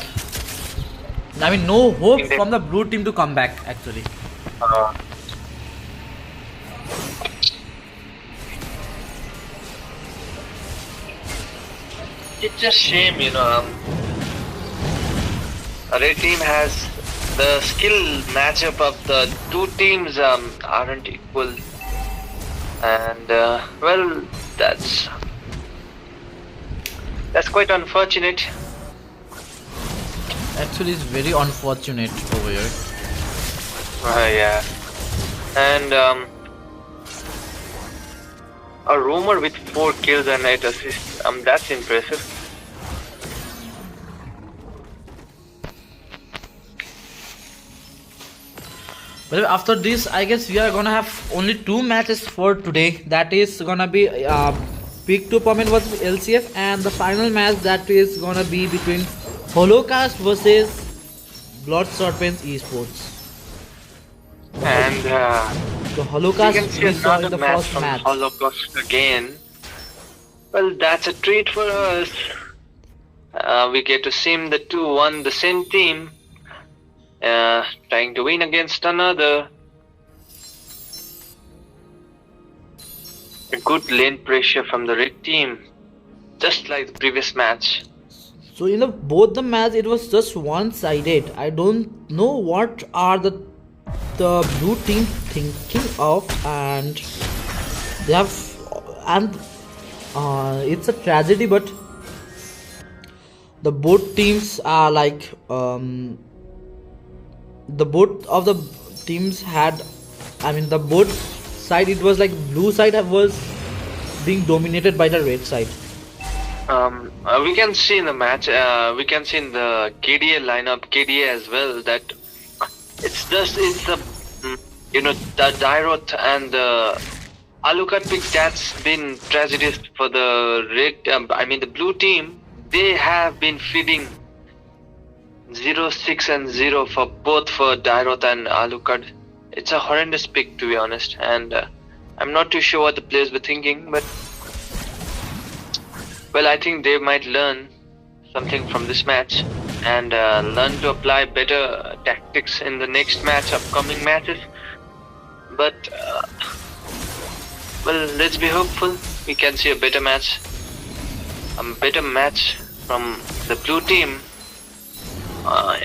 No hope from the blue team to come back actually. It's a shame, Red team has the skill matchup of the two teams aren't equal, and well, that's quite unfortunate. Actually, it's very unfortunate over here. Yeah, and a roamer with 4 kills and 8 assists. That's impressive. Well, after this, I guess we are gonna have only 2 matches for today. That is gonna be Peak 2 Permanent versus LCF, and the final match that is gonna be between Holocaust versus Blood Serpent Esports. And the Holocaust we saw in the first from match. Holocaust again. Well, that's a treat for us. We get to see the 2-1, the same team, trying to win against another. A good lane pressure from the red team, just like the previous match. So in both the match, it was just one-sided. I don't know what are the blue team thinking of, and they have, and it's a tragedy, but the both teams are the both of the teams had, the both side, it was like blue side was being dominated by the red side. We can see in the match, we can see in the KDA lineup, KDA as well, that it's the Dairoth and the Alucard pick that's been tragedies for the red, the blue team. They have been feeding 0, 6 and 0 for both for Dairoth and Alucard. It's a horrendous pick, to be honest, and I'm not too sure what the players were thinking, but well, I think they might learn something from this match and learn to apply better tactics in the next match, upcoming matches. But well, let's be hopeful. We can see a better match from the blue team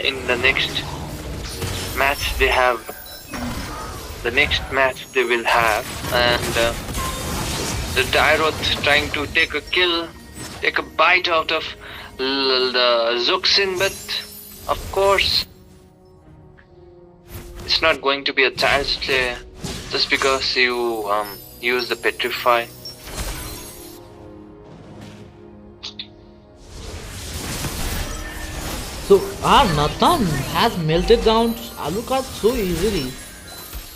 in the next match they have. The next match they will have, and the Dairoth trying to take a kill, take a bite out of the Zuxin, but of course it's not going to be a child's play just because you use the Petrify. So Nathan has melted down Alucard so easily.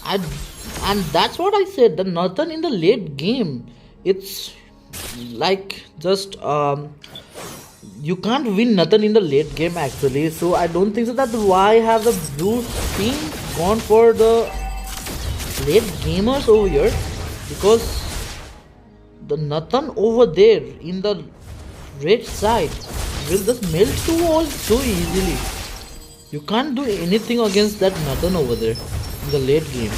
And that's what I said, the Nathan in the late game, it's like just you can't win Nathan in the late game actually. So I don't think so that why have the blue team gone for the late gamers over here, because the Nathan over there in the red side will just melt two walls so easily. You can't do anything against that Nathan over there in the late game.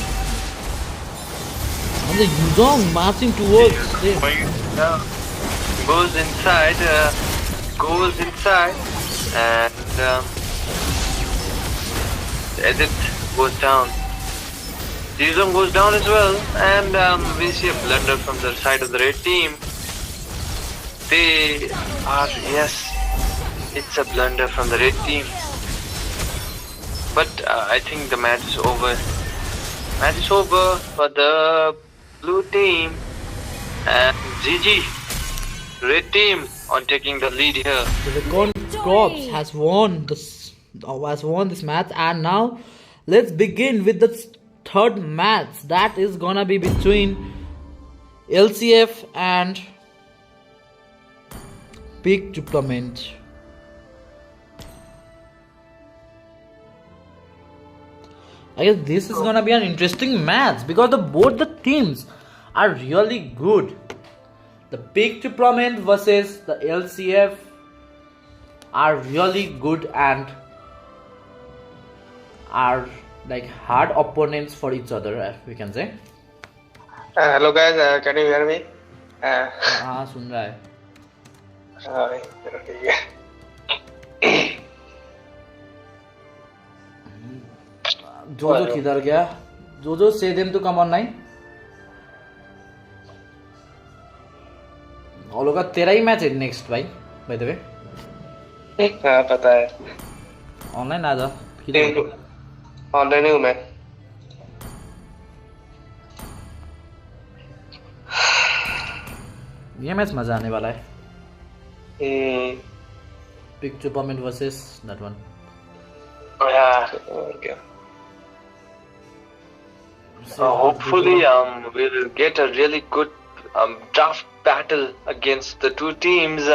And the Yuzong marching towards them. Goes inside, and Edit goes down. Yuzong goes down as well, and we see a blunder from the side of the red team. They are, yes, it's a blunder from the red team. But I think the match is over. Match is over for the blue team, and GG, red team on taking the lead here. The Recon Corps has won this match, and now let's begin with the third match. That is gonna be between LCF and Peak Tournament. I guess this is gonna be an interesting match because both the teams are really good. The Big to Prominent versus the LCF are really good and are like hard opponents for each other, we can say. Hello guys, can you hear me? हाँ सुन रहा है. जोजो किधर गया? जोजो say them to come online. और लोग का तेरा ही मैच है नेक्स्ट भाई, by the way. हाँ पता है. ऑनलाइन आ जा. ऑनलाइन हूँ मैं. ये मैच मजा आने वाला है. Big to Prominent versus that one. और क्या? Hopefully, we'll get a really good draft battle against the two teams.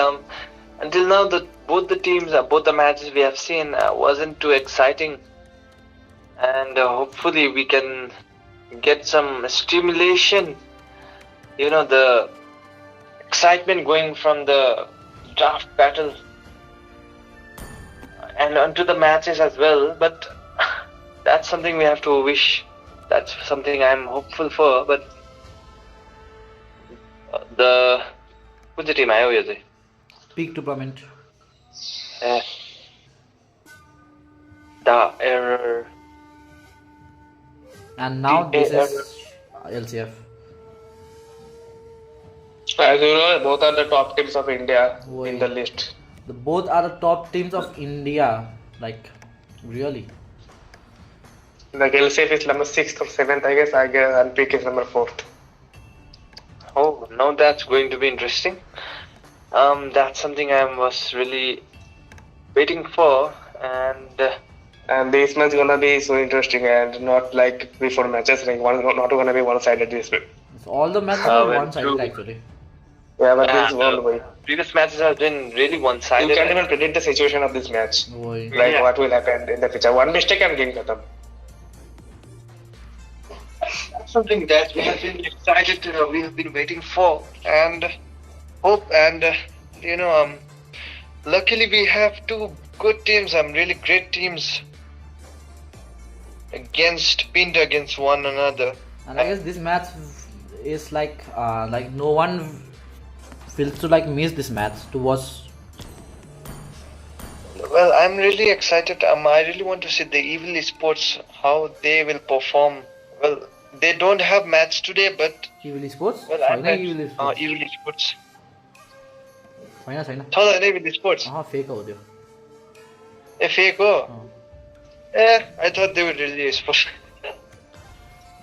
Until now, both the matches we have seen wasn't too exciting, and hopefully we can get some stimulation. You know, the excitement going from the draft battle and onto the matches as well. But that's something we have to wish. That's something I'm hopeful for. But who's the team I owe you? Big to Prominent. The error. And now this is LCF. As you know, both are the top teams of India in the list. Both are the top teams of India. Like, really. Like LCF is number 6th or 7th, I guess, and PK is number 4th. Oh, now that's going to be interesting. That's something I was really waiting for, and this match gonna be so interesting and not like before matches. Like not gonna be one-sided this way. So all the matches are one-sided actually. Yeah, but this one way. Previous matches have been really one-sided. You can't even predict the situation of this match. Like what will happen in the future. One mistake and game khatam. That's something that we have been excited to. We have been waiting for and hope and luckily we have two good teams. Really great teams pinned against one another. And I guess this match is like no one feels to like miss this match to watch. Well, I'm really excited. I really want to see the Evil Esports, how they will perform. Well, they don't have match today, but Evil Esports? Well, Evil Esports. Evil Esports. छैन Evil Esports. Fake हो त्यो. Fake हो? I thought they were really esports.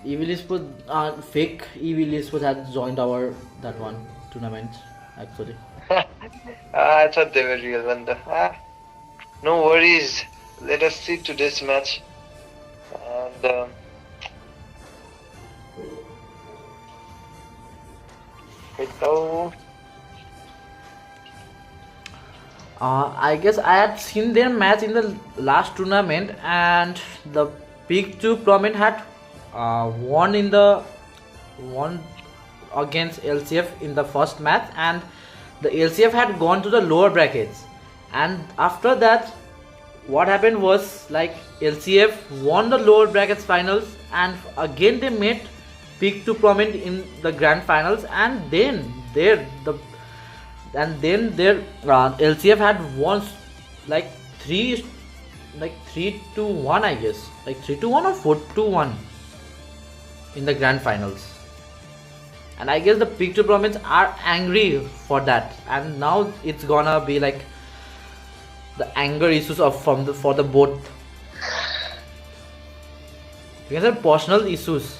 Evil Esports, fake Evil Esports had joined our that one tournament actually. I thought they were real one. No worries. Let us see to this match. And I guess I had seen their match in the last tournament, and the Big 2 Prominent had won against LCF in the first match, and the LCF had gone to the lower brackets. And after that, what happened was like LCF won the lower brackets finals, and again they met Big 2 Prominent in the grand finals, and then their LCF had won like 3-1, I guess, like 3-1 or 4-1 in the grand finals. And I guess the Big 2 Prominents are angry for that, and now it's gonna be like the anger issues for the both. You can say personal issues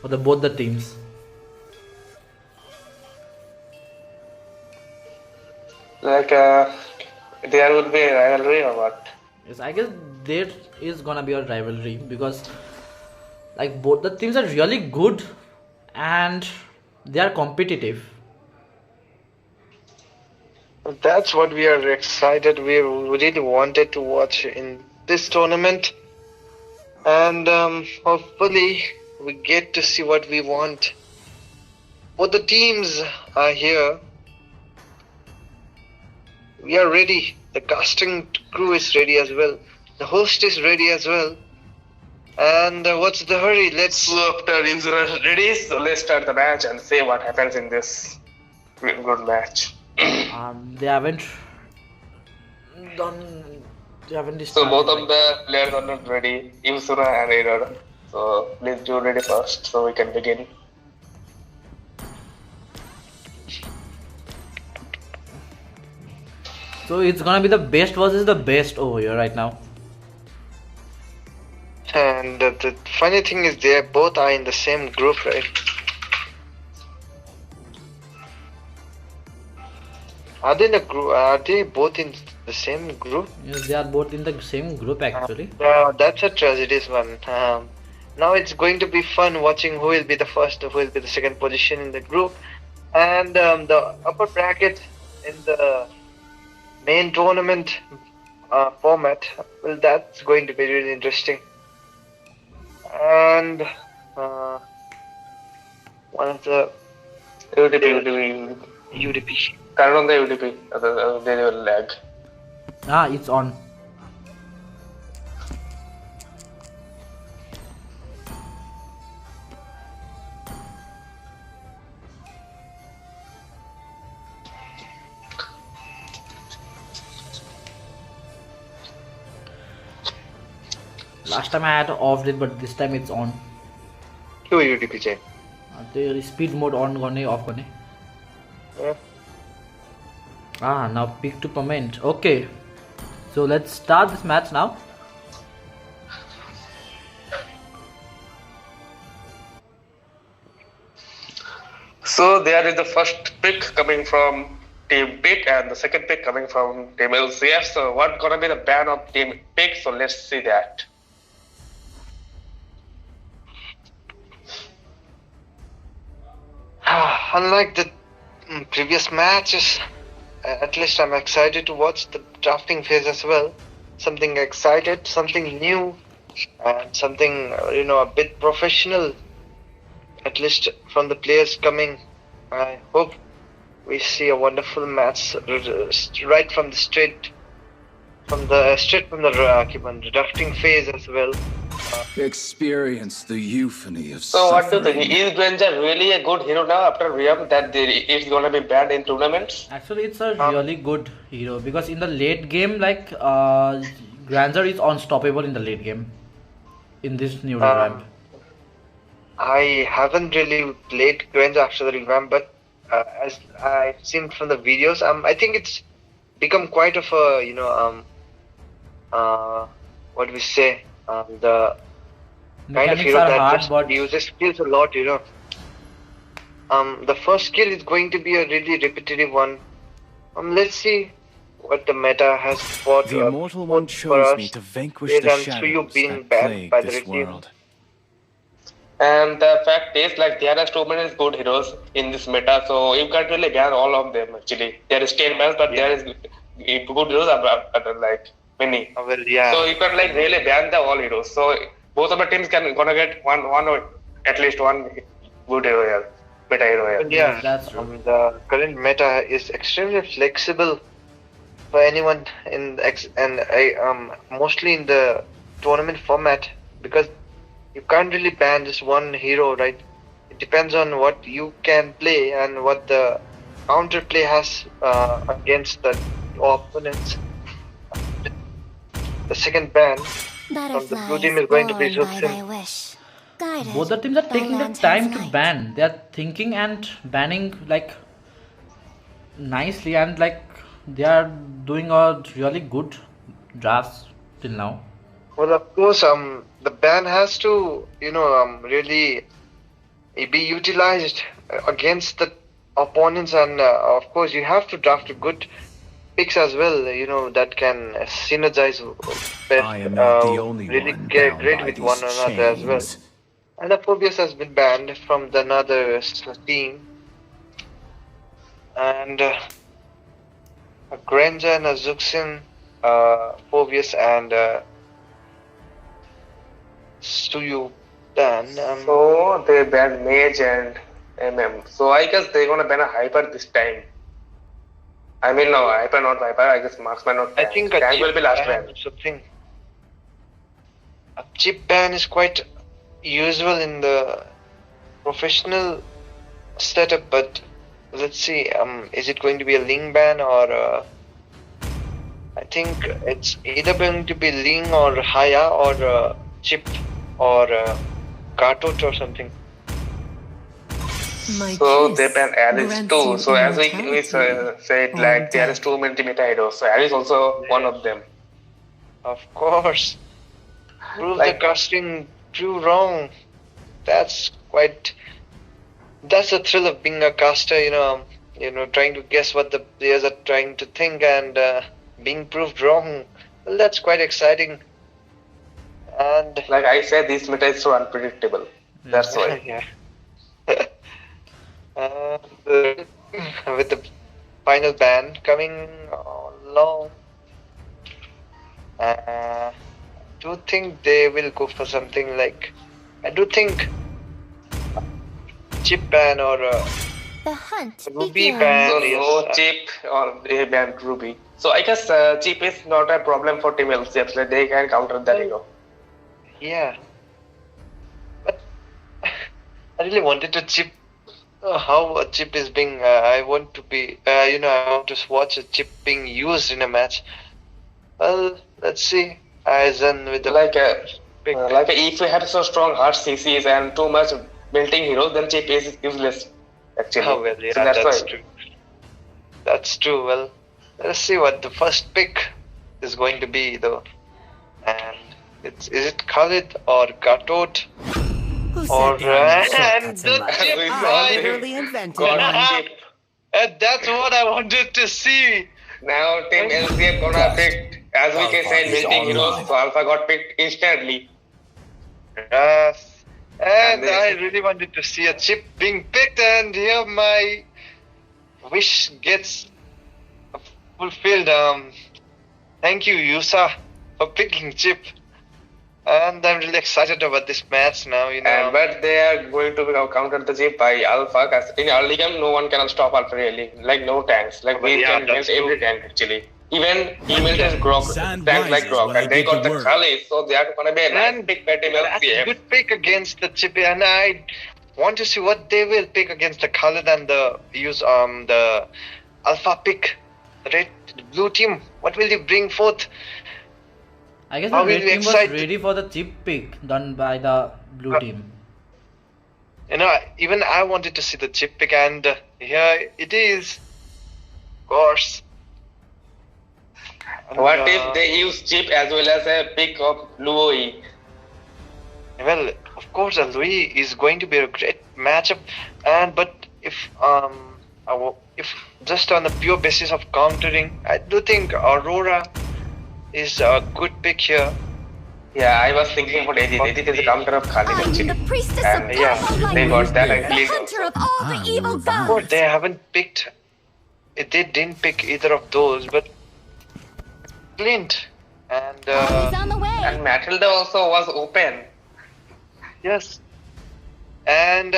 for both the teams. Like there will be a rivalry or what? Yes, I guess there is gonna be a rivalry because like both the teams are really good and they are competitive. That's what we are excited. We really wanted to watch in this tournament. And hopefully we get to see what we want. Both the teams are here. We are ready. The casting crew is ready as well. The host is ready as well. And what's the hurry? So after users ready, so let's start the match and see what happens in this good match. They haven't done. They haven't So started, both of the players are not ready, Yusura and Error. So please do ready first so we can begin. So it's gonna be the best versus the best over here right now. And the funny thing is they both are in the same group, right? Are they in the group? Are they both in the same group? Yes, they are both in the same group actually. That's a tragedy one. Now it's going to be fun watching who will be the first, who will be the second position in the group, and the upper bracket in the main tournament format. Well, that's going to be really interesting. And one of the UDP. Turn on the UDP, they will lag. It's on. Last time I had off it, but this time it's on. क्यों UDP चाहिए? The speed mode on करने off करने. Yeah. Now pick to comment. Okay, so let's start this match now. So there is the first pick coming from Team Pick and the second pick coming from Team LCF. So what's gonna be the ban of Team Pick? So let's see that. Unlike the previous matches, at least I'm excited to watch the drafting phase as well. Something excited, something new, and something a bit professional. At least from the players coming, I hope we see a wonderful match right from the straight from the drafting phase as well. Experience the euphony of So what do you suffering. think? Is Granger really a good hero now after Rehab that it's gonna be banned in tournaments? Actually, it's a really good hero because in the late game, like Granger is unstoppable in the late game. In this new revamp. I haven't really played Granger after the revamp, but as I've seen from the videos, I think it's become quite of a what do we say, the kind of Mechanics hero are that hard, just but uses skills a lot. The first skill is going to be a really repetitive one. Let's see what the meta has for The Immortal One for chose us. me to vanquish Based the on Tsuyu shadows being that banned plague by the this red team. world. And the fact is, like, there are so many good heroes in this meta, so you can't really ban all of them actually. There is 10 bans, but there is good heroes are like many. Well, yeah. So you can't like really ban the all heroes. So both of the teams can gonna get one or at least one good hero here, meta hero here. Yeah, that's true. The current meta is extremely flexible for anyone mostly in the tournament format, because you can't really ban just one hero, right? It depends on what you can play and what the counter play has against the opponents. The second ban from the blue team is going to be Zutsun. Both the teams are taking the time to ban. They are thinking and banning like nicely, and like they are doing a really good drafts till now. Well, of course, the ban has to, really be utilized against the opponents, and of course, you have to draft good picks as well. That can synergize I am not the only really one get bound great by with these one another as well. chains. And the Phobius has been banned from the another team, and a Granger and a Zuxin, Phobius and Suyu ban. So they banned Mage and MM. So I guess they're gonna ban a Hyper this time. I mean, no, Hyper, not Viper. I guess Marksman, not Tank. I think a Tank will be last ban. Something. A chip ban is quite usual in the professional setup, but let's see. Is it going to be a Ling ban or? I think it's either going to be Ling or Haya or Chip or Kartot or something. So they ban Alice too. So as we said, like there is too many meta heroes. So Alice also one of them. Of course. Prove the casting true wrong. That's the thrill of being a caster, you know, trying to guess what the players are trying to think and being proved wrong. Well, that's quite exciting. And like I said, this meta is so unpredictable. That's why. Yeah. With the final ban coming along, I do think they will go for something like, I do think chip ban or the hunt Ruby ban. So no chip or they banned Ruby. So I guess chip is not a problem for Team LCF. Like they can counter that hero. Yeah. But I really wanted to chip. How a chip is being. I want to be. I want to watch a chip being used in a match. Well, let's see. Aizen with the if you have so strong hard CCs and too much building heroes, then chip is useless. Actually. Oh well, yeah, so that's true. That's true. Well, let's see what the first pick is going to be, though. And is it Khalid or Kartot? Or and the chip literally invented. That's what I wanted to see. Now Team LCF gonna pick, as we can say, building heroes. So Alpha got picked instantly. Yes. And I really wanted to see a chip being picked, and here my wish gets fulfilled. Thank you, Yusa, for picking chip. And I'm really excited about this match now, but they are going to counter the chip by Alpha, because in early game, no one can stop Alpha really. Like, no tanks. Like, we can against every tank actually. Even email is Grok, tank like Grok, and they got the Kali, so they are gonna be a nice pick by Team LCF. Good pick against the chip, and I want to see what they will pick against the Khalid and the Alpha pick. The blue team, what will they bring forth? I guess the red team was ready for the chip pick done by the blue team. Even I wanted to see the chip pick, and here it is. Of course. And what if they use chip as well as a pick of Louis? Well, of course, Louis is going to be a great matchup, but if just on the pure basis of countering, I do think Aurora is a good pick here. Yeah, I was thinking about Edith. Edith is a counter of Khalid actually. The priestess of they got that, I believe. the hunter of all the evil gods. Of course, they haven't picked. They didn't pick either of those, but Clint and on the way. And Matilda also was open. Yes. And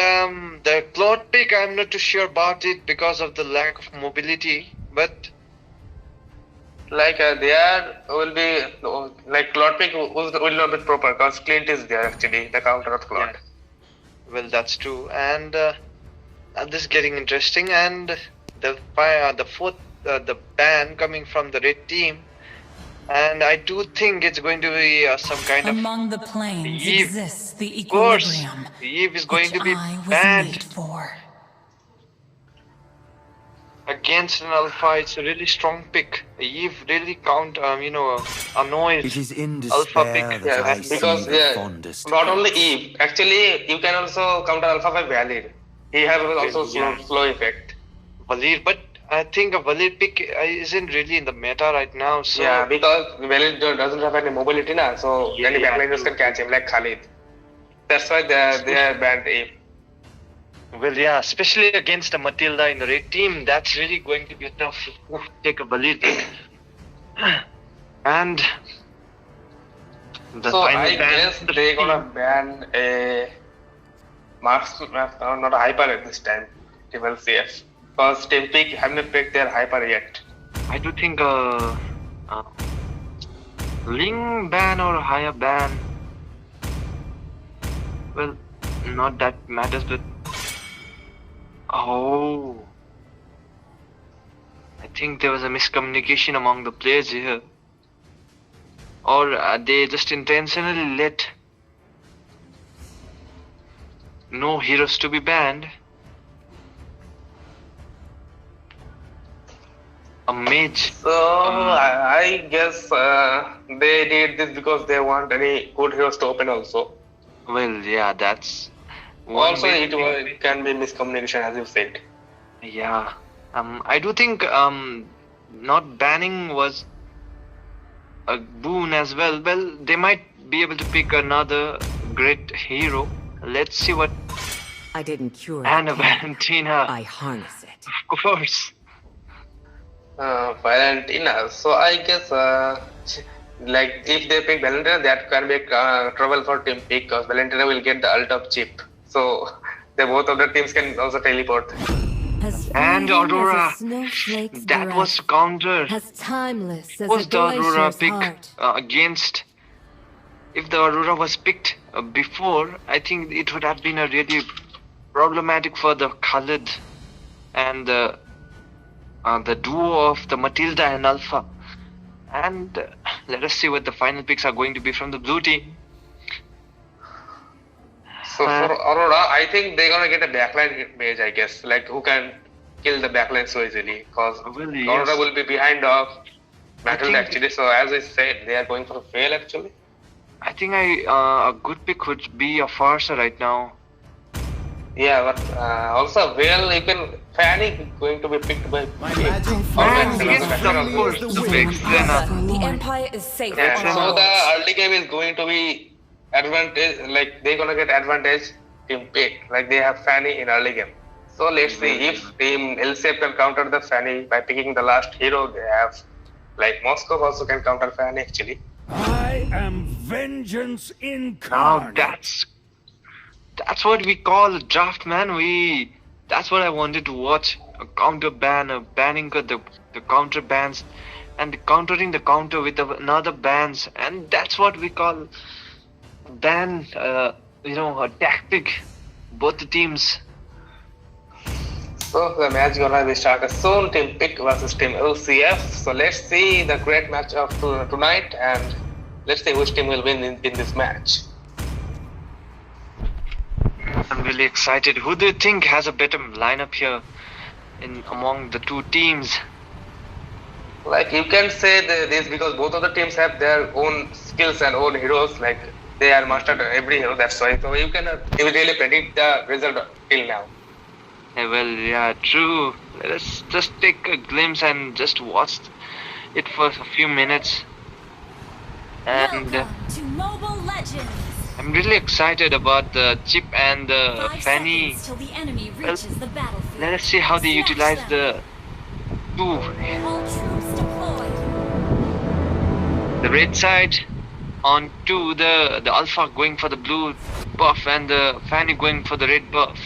the Claude pick, I'm not too sure about it because of the lack of mobility, but like there will be like Claude pick will not be proper because Clint is there actually, the counter of Claude. Yeah. Well, that's true, and this is getting interesting. And the fourth the ban coming from the red team, and I do think it's going to be some kind of among the planes Eve. exists the Of course, equilibrium Eve is going to be I was banned made for. against an Alpha. It's a really strong pick. Eve really annoys It is in Alpha despair pick. that I because see the fondest. not only Eve, actually you can also counter Alpha by Valid. He has also slow effect. Valid, but I think a Valid pick isn't really in the meta right now. So yeah, because Valid doesn't have any mobility now, so any backliners can catch him like Khalid. That's why they are banned Eve. Well, yeah, especially against a Matilda in the red team, that's really going to be a tough take a Valid pick. And The So final I ban guess they're gonna ban a not a hyper at this time. Team LCF. Because Team Peak haven't picked their hyper yet. I do think Ling ban or higher ban. Well, not that matters, but oh, I think there was a miscommunication among the players here, or they just intentionally let no heroes to be banned. A mage. So I guess they did this because they want any good heroes to open also. Well, yeah, that's one Also, way it can be miscommunication as you said. Yeah, I do think not banning was a boon as well. Well, they might be able to pick another great hero. Let's see what. I didn't cure Anna the pain. Valentina. I harness it. Of course. Valentina. So I guess like if they pick Valentina, that can be trouble for Team Peak because Valentina will get the ult of chip. So the both of the teams can also teleport. And Aurora. That was counter. As timeless as Was a the Aurora glacier's pick heart. against? If the Aurora was picked before, I think it would have been a really problematic for the Khalid and the duo of the Matilda and Alpha. And let us see what the final picks are going to be from the blue team. So for Aurora, I think they're gonna get a backline mage, I guess, like who can kill the backline so easily. Because Aurora will be behind of Matilda actually. So as I said, they are going for a fail actually. I think a good pick would be a Farsa right now. Yeah, but also Vale, even Fanny going to be picked by The Empire is safe. Yeah, so the early game is going to be advantage, like they're gonna get advantage Team Pick, like they have Fanny in early game. So let's see if Team LCF can counter the Fanny by picking the last hero they have. Like Moscow also can counter Fanny actually. I am vengeance incarnate. Now that's what we call a draft, man. That's what I wanted to watch. A counter ban, a banning the counter bans, and countering the counter with another bans, and that's what we call ban. A tactic. Both the teams. So the match gonna be started soon. Team Pick versus Team LCF. So let's see the great match of tonight, and let's see which team will win in this match. I'm really excited. Who do you think has a better lineup here among the two teams? Like you can say this because both of the teams have their own skills and own heroes. Like they are mastered every hero. That's why. So you cannot really predict the result till now. Well, yeah, true. Let us just take a glimpse and just watch it for a few minutes. And Welcome to Mobile Legends. I'm really excited about the Chip and the 5 Fanny. seconds till the enemy reaches the battlefield. Let us see how they utilize the two. All troops deployed. The red side on to the Alpha going for the blue buff and the Fanny going for the red buff.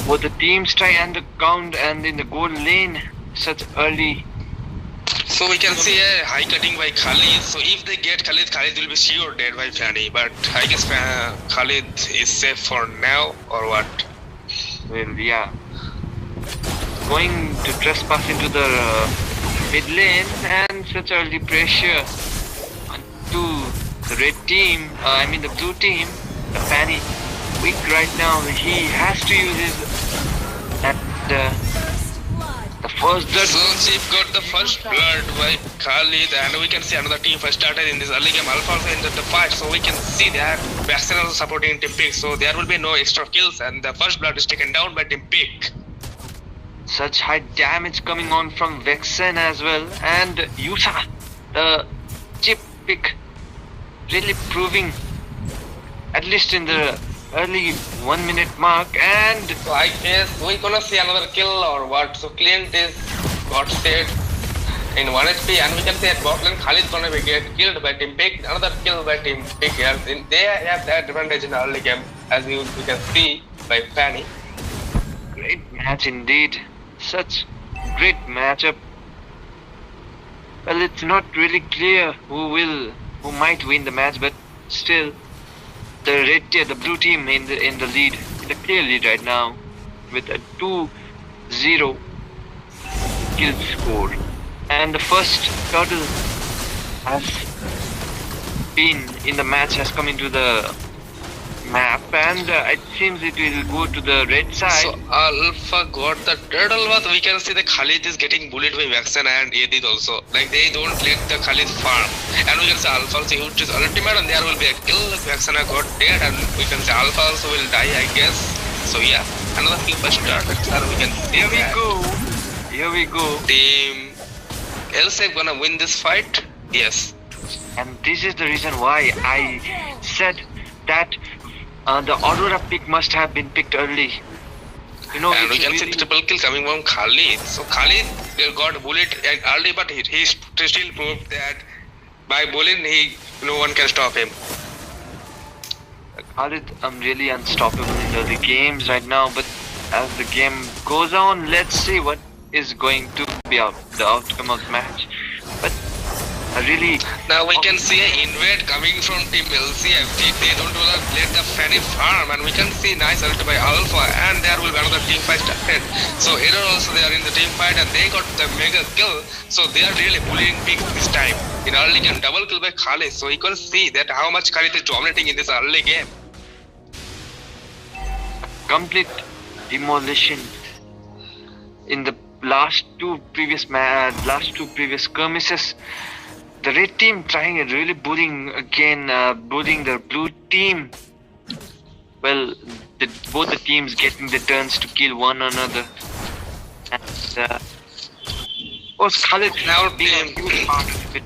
Both the teams try and the count and in the goal lane such early. So we can see a high cutting by Khalid. So if they get Khalid, Khalid will be sure dead by Fanny. But I guess Khalid is safe for now, or what? Well, yeah. Going to trespass into the mid lane and such early pressure onto the red team. The blue team. The Fanny weak right now. He has to use his the first blood. So Chief got the first blood by Khalid, and we can see another team first started in this early game. Alpha also entered the fight, so we can see that Baxter also supporting Team Pick. So there will be no extra kills, and the first blood is taken down by Team Pick. Such high damage coming on from Vexen as well, and Yusa, the Chip pick, really proving, at least in the early 1 minute mark. And so I guess we're gonna see another kill or what. So Clint is got saved in 1 HP, and we can say at bot lane Khalid gonna be get killed by Team Pig, another kill by Team Pig here. They have that advantage in the early game, as we can see by Fanny. Great match indeed. Such great matchup. Well, it's not really clear who might win the match, but still, the blue team in the lead, in the clear lead right now, with a 2-0 kill score. And the first turtle has been in the match, has come into the map, and it seems it will go to the red side. So Alpha got the turtle, but we can see the Khalid is getting bullied by Vexen and Edith also. Like they don't let the Khalid farm. And we can say Alpha also used his ultimate, and there will be a kill. Vexen got dead, and we can say Alpha also will die, I guess. So yeah, another kill by start. We can see Here we go. Team LCF gonna win this fight? Yes. And this is the reason why I said that the Aurora pick must have been picked early. You know, and we can see triple kill coming from Khalid. So Khalid got bullied early, but he still proved that by bullying no one can stop him. Khalid really unstoppable in the games right now, but as the game goes on, let's see what is going to be the outcome of the match. But really, now we can see an invade coming from Team LCF. They don't want to let the Fanny farm, and we can see nice ult by Alpha, and there will be another team fight started. So Error also they are in the team fight, and they got the mega kill. So they are really bullying Pig this time. In early game, double kill by Khalid. So you can see that how much Khalid is dominating in this early game. Complete demolition in the last two previous skirmishes. The red team trying and really bullying the blue team. Well, both the teams getting the turns to kill one another. And Khalid now being a huge part of it.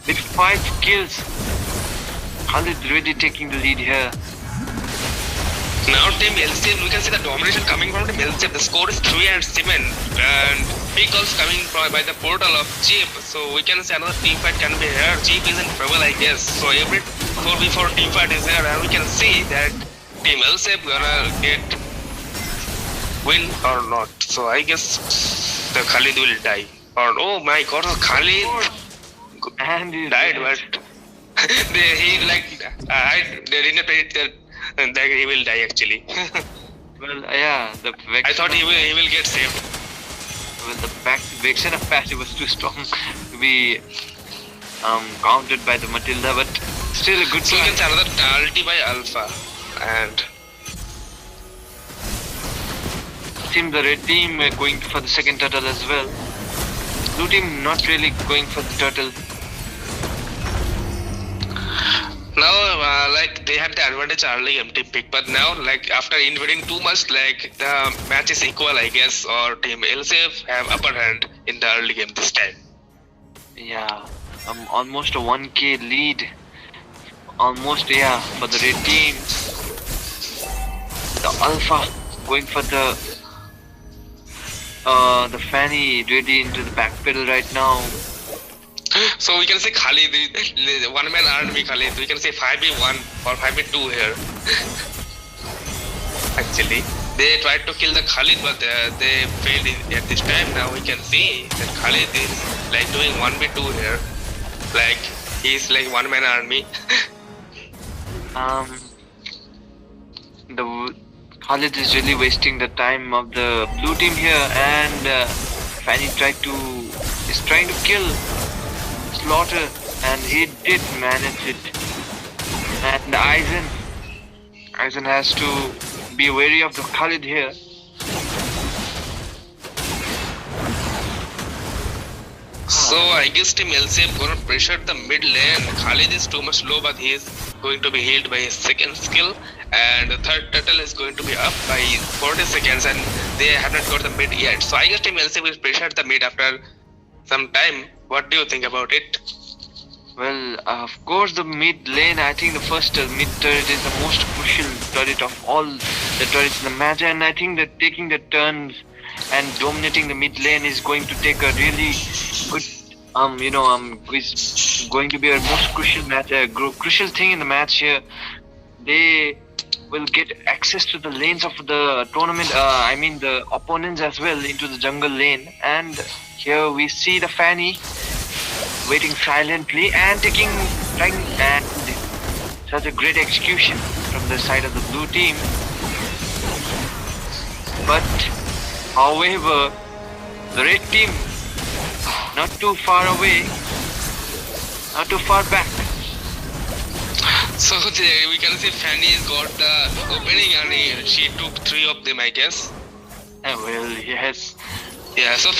With 5 kills, Khalid really taking the lead here. Now Team LCF, we can see the domination coming from Team LCF. The score is 3-7, and Pig also coming by the portal of Jeep. So we can see another team fight can be here. Jeep is in trouble, I guess. So every 4v4 team fight is here, and we can see that Team LCF gonna get win or not. So I guess the Khalid will die. Or oh my god, Khalid and he died, but they didn't pay it. And that he will die actually. Well, yeah, I thought he will get saved. Well, the Vexen of passive was too strong to be countered by the Matilda, but still a good. So we can see another ulti by Alpha, and seems the red team going for the second turtle as well. Blue team not really going for the turtle. Now, like they had the advantage early empty pick, but now, like after invading too much, like the match is equal, I guess, or Team LCF have upper hand in the early game this time. Yeah, almost a 1k lead. Almost, yeah, for the red team. The Alpha going for the Fanny ready into the back pedal right now. So we can say Khalid, one man army Khalid. We can say 5v1 or 5v2 here. Actually, they tried to kill the Khalid, but they failed at this time. Now we can see that Khalid is like doing 1v2 here. Like he's like one man army. The Khalid is really wasting the time of the blue team here, and Fanny is trying to kill Slaughter, and he did manage it. And Aizen has to be wary of the Khalid here. So I guess Team LCF gonna pressure the mid lane. Khalid is too much low, but he is going to be healed by his second skill, and the third turtle is going to be up by 40 seconds, and they have not got the mid yet. So I guess Team LCF will pressure the mid after some time. What do you think about it? Well, of course the mid lane, I think the first mid turret is the most crucial turret of all the turrets in the match, and I think that taking the turns and dominating the mid lane is going to take a really good is going to be a most crucial match, crucial thing in the match here. They will get access to the lanes of the tournament, I mean the opponents as well, into the jungle lane. And here we see the Fanny waiting silently and trying, and such a great execution from the side of the blue team. But however, the red team not too far away, not too far back. So we can see Fanny's got the opening and she took 3 of them, I guess. Well, yes. Yeah, so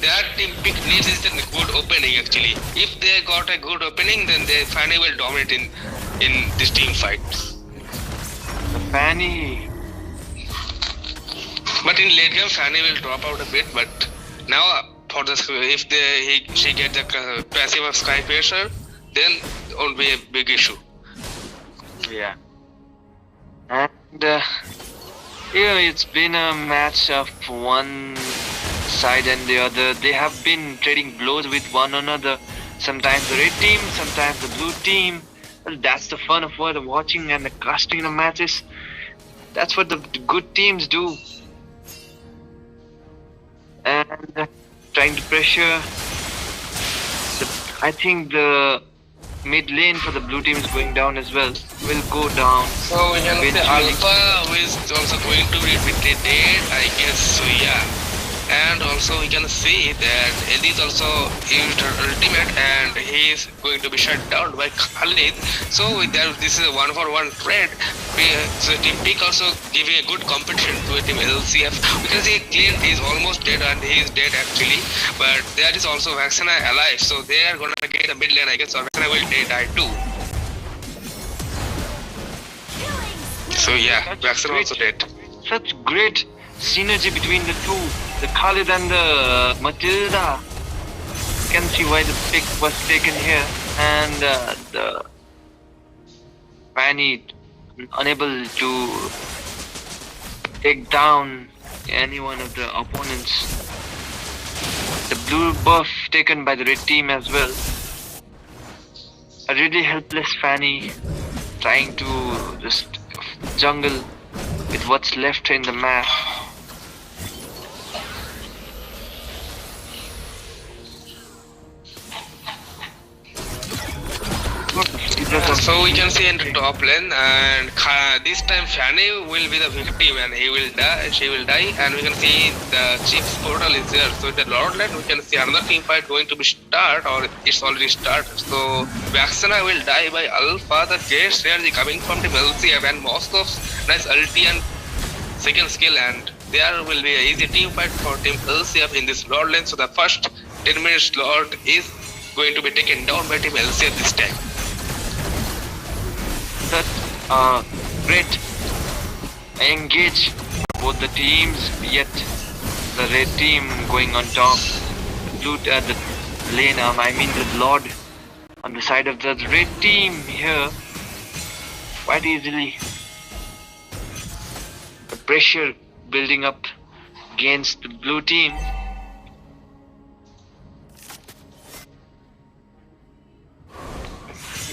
that team pick needs is a good opening actually. If they got a good opening, then Fanny will dominate in this team fight. The Fanny. But in late game, Fanny will drop out a bit. But now, for the if she get the passive of Sky Piercer, then it won't be a big issue. Yeah. And it's been a match of one side and the other. They have been trading blows with one another. Sometimes the red team, sometimes the blue team. Well, that's the fun of watching and the casting the matches. That's what the good teams do. And trying to pressure. I think the mid lane for the blue team is going down as well. Will go down. So we can say Alpha is also going to be dead, I guess. So yeah. And also we can see that Eddie is also used her ultimate and he is going to be shut down by Khalid. So with that, this is a 1-for-1 trade. So Team Peak also giving a good competition to Team LCF. We can see Clint is almost dead and he is dead actually. But there is also Vaxana alive. So they are gonna get the mid lane, I guess, or Vaxana will die too. So yeah, Vaxana also dead. Such great synergy between the two, the Khalid and the Matilda. You can see why the pick was taken here, and the Fanny unable to take down any one of the opponents. The blue buff taken by the red team as well. A really helpless Fanny trying to just jungle with what's left in the map. So we can see in the top lane, and this time Fanny will be the victim and he will die, she will die, and we can see the Chief's portal is there. So in the Lord lane we can see another team fight going to be start, or it's already started. So Vaxana will die by Alpha, the great strategy coming from Team LCF, and Moscow's nice ulti and second skill, and there will be an easy team fight for Team LCF in this Lord lane. So the first 10 minutes Lord is going to be taken down by Team LCF this time. That great engage both the teams, yet the red team going on top, the blue the lane, I mean the Lord on the side of the red team here quite easily. The pressure building up against the blue team.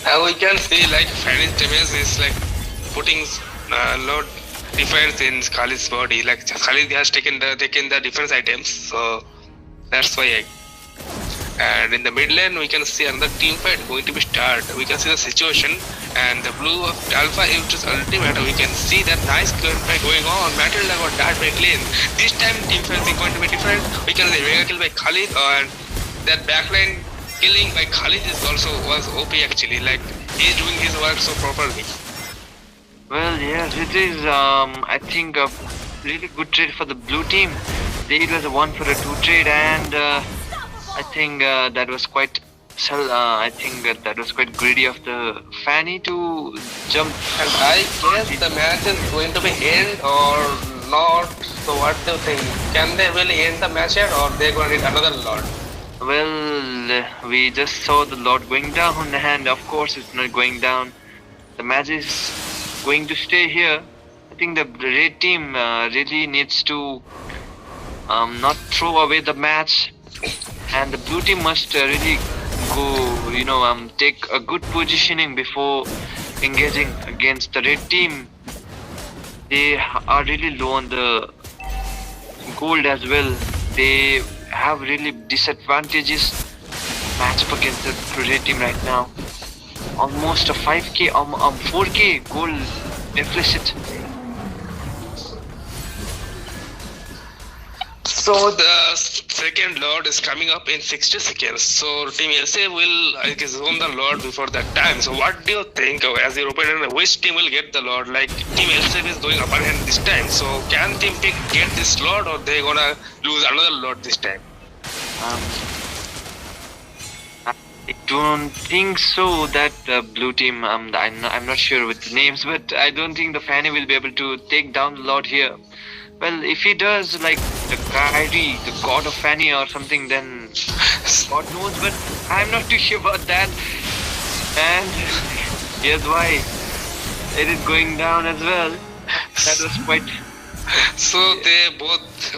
Now we can see like Fanny's damage is like putting a lot defense in Khalid's body. Like Khalid has taken the defense items, so that's why. And in the mid lane we can see another team fight going to be start. We can see the situation, and the blue of Alpha uses ultimate. We can see that nice gunfight going on. Matilda got died by lane. This time team fight is going to be different. We can see mega kill by Khalid, and that backline killing by Khalid was OP actually. Like he's doing his work so properly. Well, yes, it is. I think a really good trade for the blue team. It was a 1-for-2 trade, and I think that was quite. I think that was quite greedy of the Fanny to jump. And I guess the match is going to be end or not. So what do you think? Can they really end the match yet, or they're going to need another Lord? Well, we just saw the Lord going down, and of course it's not going down. The match is going to stay here. I think the red team really needs to not throw away the match, and the blue team must really go, take a good positioning before engaging against the red team. They are really low on the gold as well. They have really disadvantages matchup against the red team right now. Almost a 5k, 4k gold deficit. So the second Lord is coming up in 60 seconds. So Team LCA will, I guess, own the Lord before that time. So what do you think, as your opinion, which team will get the Lord? Like Team LCA is doing upper hand this time. So can Team Pick get this Lord, or they gonna lose another Lord this time? I don't think so that blue team, I'm not sure with the names, but I don't think the Fanny will be able to take down the Lord here. Well, if he does, like the Kyrie, the god of Fanny or something, then God knows, but I'm not too sure about that. And here's why it is going down as well. That was quite... So they both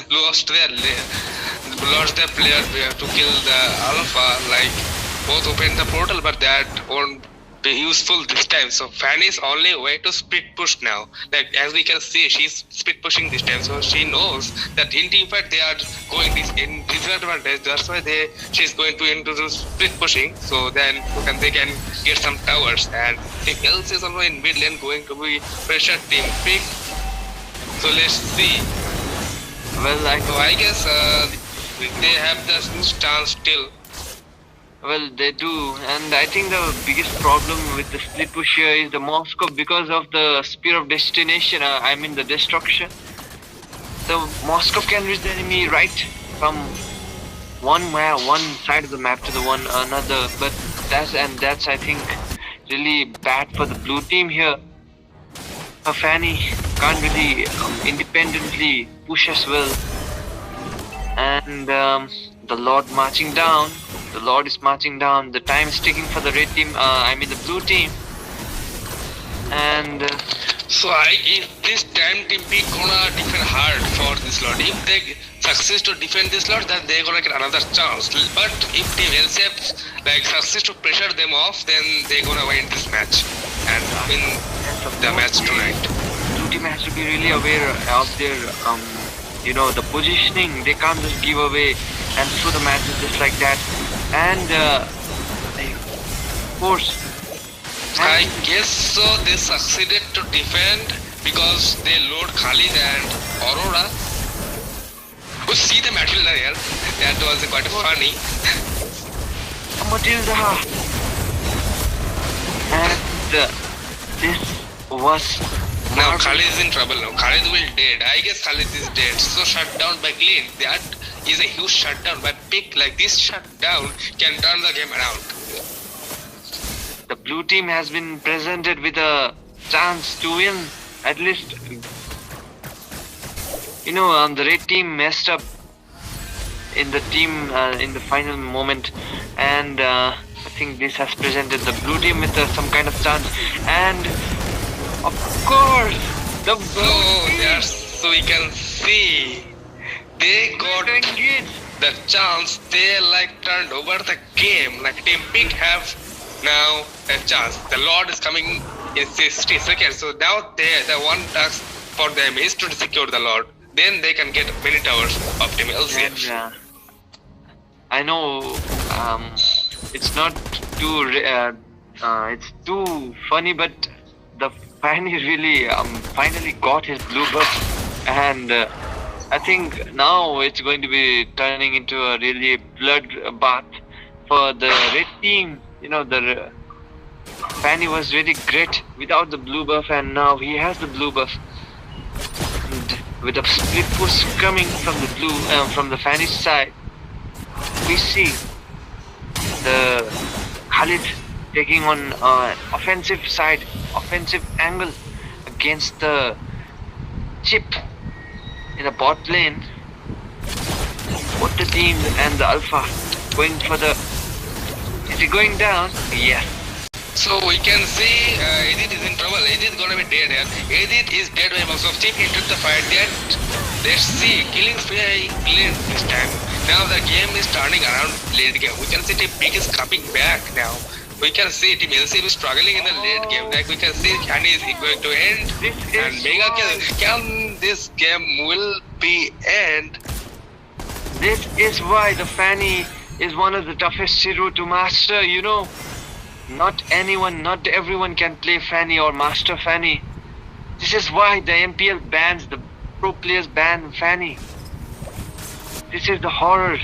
lost their player to kill the Alpha, like both opened the portal, but that won't be useful this time. So Fanny's only way to split push now. Like as we can see, she's split pushing this time, so she knows that in team fight they are going in disadvantage. That's why she's going to into the split pushing. So then they can get some towers, and Team else is also in mid lane going to be pressure Team Pick. So let's see. Well, I guess they have the chance still. Well, they do, and I think the biggest problem with the split push here is the Moscow because of the Spear of Destination, I mean the destruction. The Moscow can reach the enemy right from one side of the map to the another, but that's I think really bad for the blue team here. Fanny can't really independently push as well, and the Lord marching down. The Lord is marching down. The time is ticking for the red team. The blue team. And so if this time Team P gonna defend hard for this Lord. If they success to defend this Lord, then they gonna get another chance. But if Team LCF success to pressure them off, then they gonna win this match and win the match tonight. Blue team has to be really aware of their the positioning. They can't just give away and throw the matches just like that. And of course, I guess so. They succeeded to defend because they load Khalid and Aurora. You see the Matilda here? That was quite funny. Matilda, and this was. Now Khalid is in trouble now. Khalid will dead. I guess Khalid is dead. So shut down by Glenn. That is a huge shutdown by Pick. Like this shutdown can turn the game around. The blue team has been presented with a chance to win. At least, the red team messed up in the team in the final moment, and I think this has presented the blue team with some kind of chance. And of course, the blue team. So we can see they got the chance. They turned over the game. Team Pick have now a chance. The Lord is coming in 60 seconds. So now the one task for them is to secure the Lord. Then they can get many towers of Team LCF. And, I know it's not too it's too funny, but the Fanny really finally got his blue buff, and I think now it's going to be turning into a really bloodbath for the red team. The Fanny was really great without the blue buff, and now he has the blue buff. And with a split push coming from the from the Fanny's side, we see the Khalid taking on offensive angle against the chip in the bot lane. Both the teams and the Alpha going for the... Is it going down? Yes. So we can see Edith is in trouble. Edith is gonna be dead here. Edith is dead by box of Chip into the fight. Let's see, killing spree clear this time. Now the game is turning around late game. We can see Team Big is coming back now. We can see Team LCM is struggling in the late game. Like we can see Candy is going to end. And Mega can this game will be end. This is why the Fanny is one of the toughest hero to master, you know. Not everyone can play Fanny or master Fanny. This is why the MPL bans, the pro players ban Fanny. This is the horror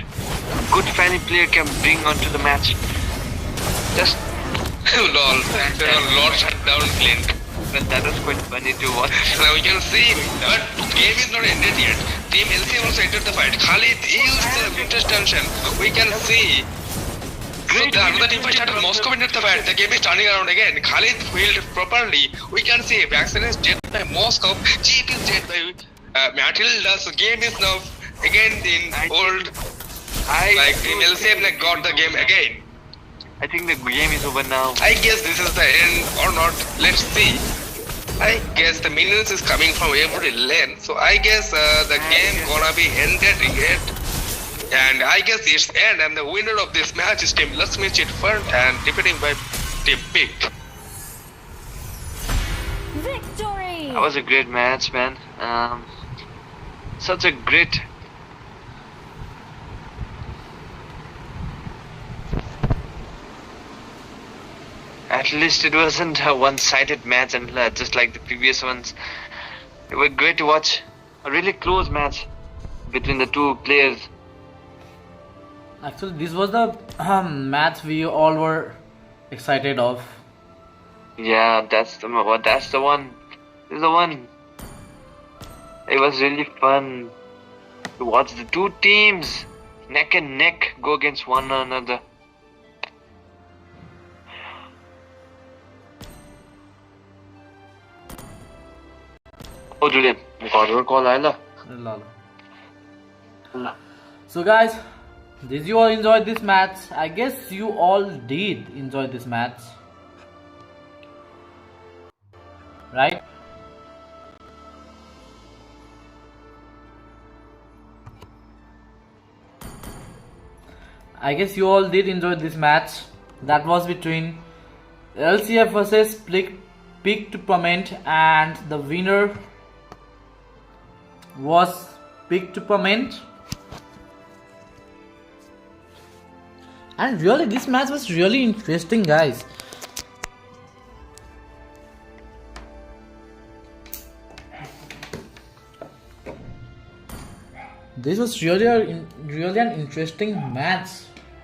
good Fanny player can bring onto the match. Just lol, Lord shut down Clint. Well, that was quite funny to watch. Now we can see, but game is not ended yet. Team LCM also entered the fight. Khalid used the mutant tension. We can see. So another team fight started. Moscow entered the fight. The game is turning around again. Khalid healed properly. We can see Vaccine is dead by Moscow. Jeep is dead by Matilda. So game is now again in old. Like Team LCM got the game again. I think the game is over now. I guess this is the end or not. Let's see. I guess the minions is coming from every lane. So I guess the game gonna be ended yet. And I guess it's end, and the winner of this match is Team Lakshmi Chitfund and defeating by Team Big. Victory! That was a great match, man. Such a great. At least it wasn't a one-sided match, and just like the previous ones. It was great to watch. A really close match between the two players. Actually, this was the match we all were excited of. Yeah, that's the one. This is the one. It was really fun to watch the two teams neck and neck go against one another. Oh, Julian, got call Ayla. So guys, did you all enjoy this match? I guess you all did enjoy this match, right? I guess you all did enjoy this match. That was between LCF versus Peak Tournament, and the winner was Peak Tournament. And really, this match was really interesting, guys. This was really an interesting match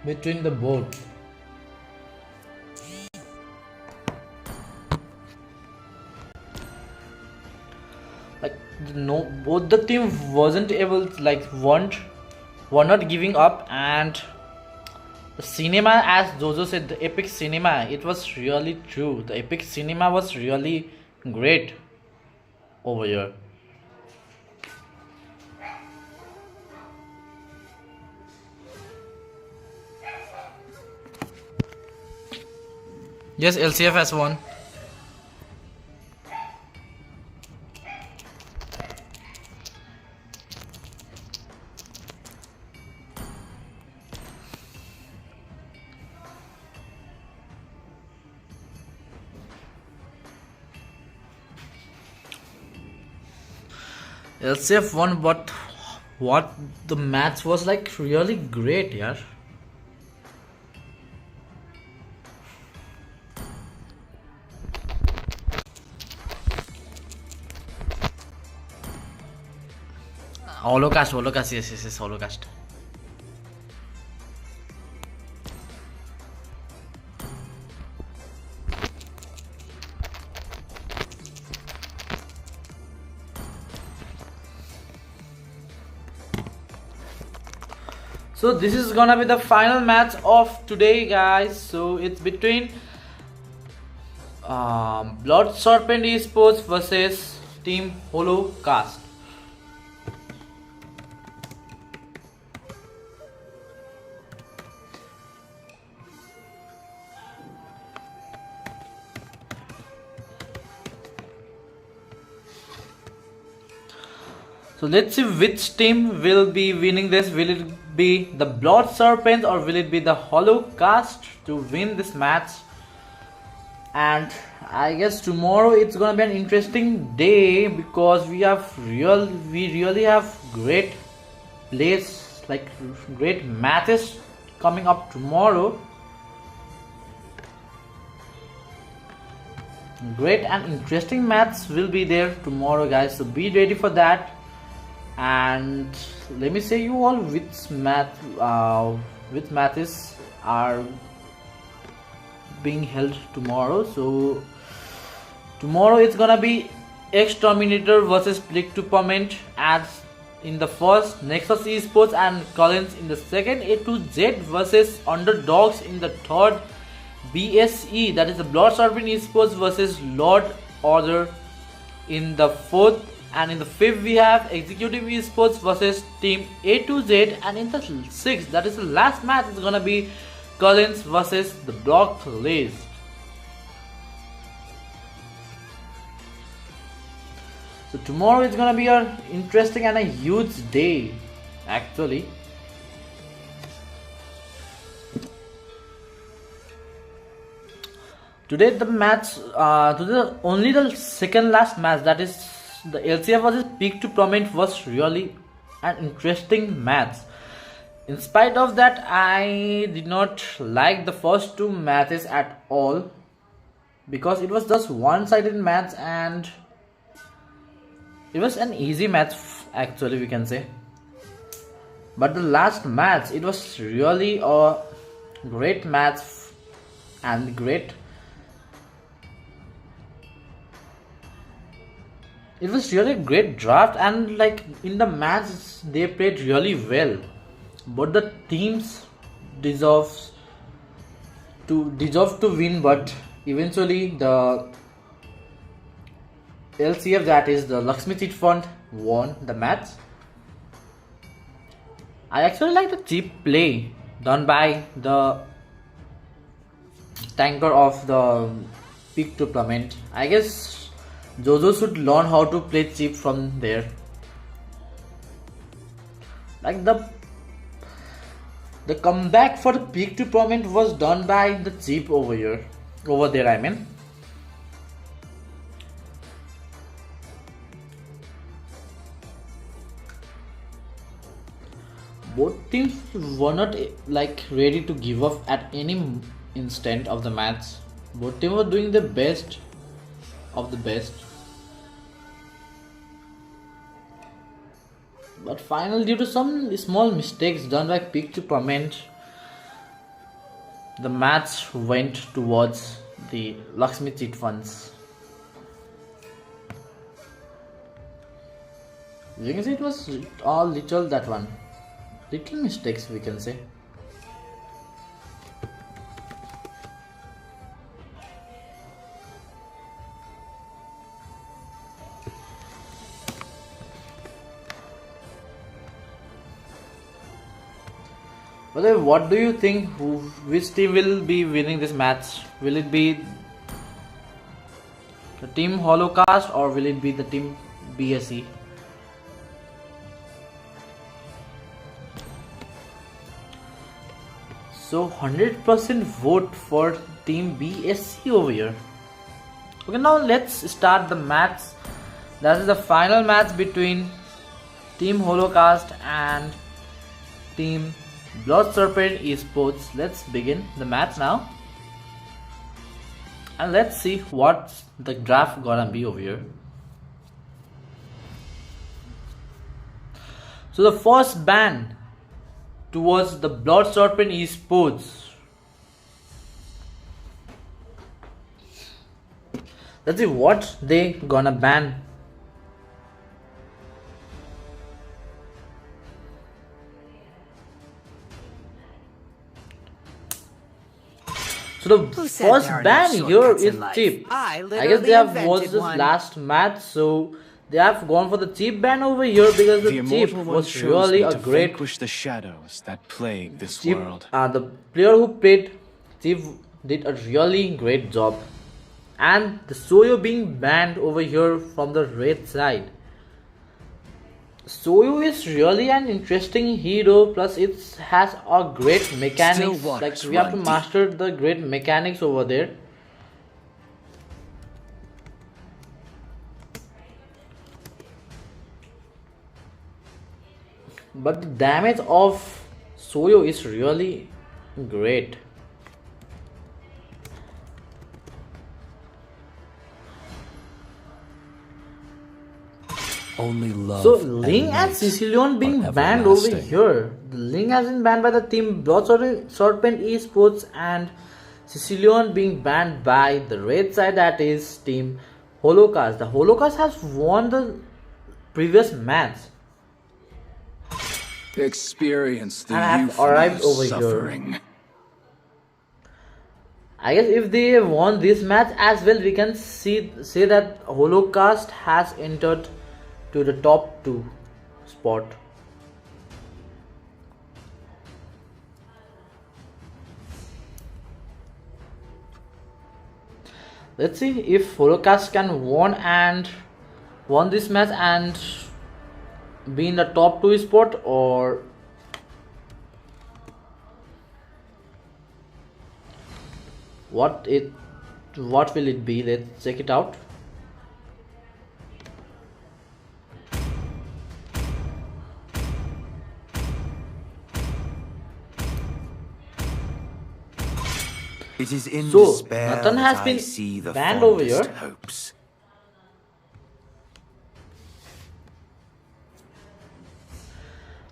between the both. Like both the team wasn't able to, were not giving up, and the cinema, as Jojo said, the epic cinema, it was really true. The epic cinema was really great over here. Yes, LCF has won. LCF won, but what the match was like really great, yeah. Holocaust, yes, Holocaust. So this is gonna be the final match of today, guys. So it's between Blood Serpent Esports versus Team Holocaust. So let's see which team will be winning this. Will it be the Blood Serpent or will it be the Holocaust to win this match? And I guess tomorrow it's gonna be an interesting day because we really have great plays, like great matches coming up tomorrow. Great and interesting matches will be there tomorrow, guys, so be ready for that. And let me say you all which matches are being held tomorrow. So tomorrow it's gonna be Exterminator versus Plictopament as in the first, Nexus Esports and Collins in the second, A2Z versus Underdogs in the third, BSE, that is the Blood Serpent Esports versus Lord Order in the fourth, and in the fifth we have Executive Esports versus Team A2Z, and in the sixth, that is the last match, is gonna be Collins versus the Blacklist. So tomorrow is gonna be an interesting and a huge day actually. Today the match, today only the second last match, that is the LCF versus Plictopament, was really an interesting match. In spite of that, I did not like the first two matches at all because it was just one-sided match and it was an easy match actually, we can say. But the last match, it was really a great match and great. It was really a great draft, and like in the match they played really well. Both the teams deserve to win, but eventually the LCF, that is the Lakshmi Chit Fund, won the match. I actually like the cheap play done by the tanker of the Plictopament. I guess Jojo should learn how to play cheap from there. Like the comeback for the Plictopament was done by the cheap over there I mean. Both teams were not like ready to give up at any instant of the match. Both teams were doing the best of the best. But finally, due to some small mistakes done by Plictopament, the match went towards the Lakshmi Chit Funds. You can see it was all little mistakes, we can say. But what do you think? Which team will be winning this match? Will it be the team Holocaust or will it be the team BSE? So 100% vote for team BSE over here. Okay, now let's start the match. That is the final match between team Holocaust and team Blood Serpent Esports. Let's begin the match now. And let's see what the draft gonna be over here. So the first ban towards the Blood Serpent Esports. Let's see what they gonna ban. So the first ban here is cheap. I guess they have watched this last match, so they have gone for the cheap ban over here because the cheap was really a great vanquish the shadows that plague this cheap. world. The player who played cheap did a really great job, and the Soyo being banned over here from the red side. Soyu is really an interesting hero, plus it has a great mechanics. Still Like waters we have to run master the great mechanics over there. But the damage of Soyo is really great. Only love. So Ling and light Sicilian being are banned over everlasting. here. The Ling has been banned by the team Blood Serpent Esports, and Sicilian being banned by the red side, that is team Holocaust. The Holocaust has won the previous match. Experience the And I have euphony arrived of over suffering. here. I guess if they won this match as well, we can say that Holocaust has entered to the top 2 spot. Let's see if Holocaust can won this match and be in the top 2 spot, or what will it be. Let's check it out. It is in So despair Nathan that has I been see the banned over fondest here. hopes.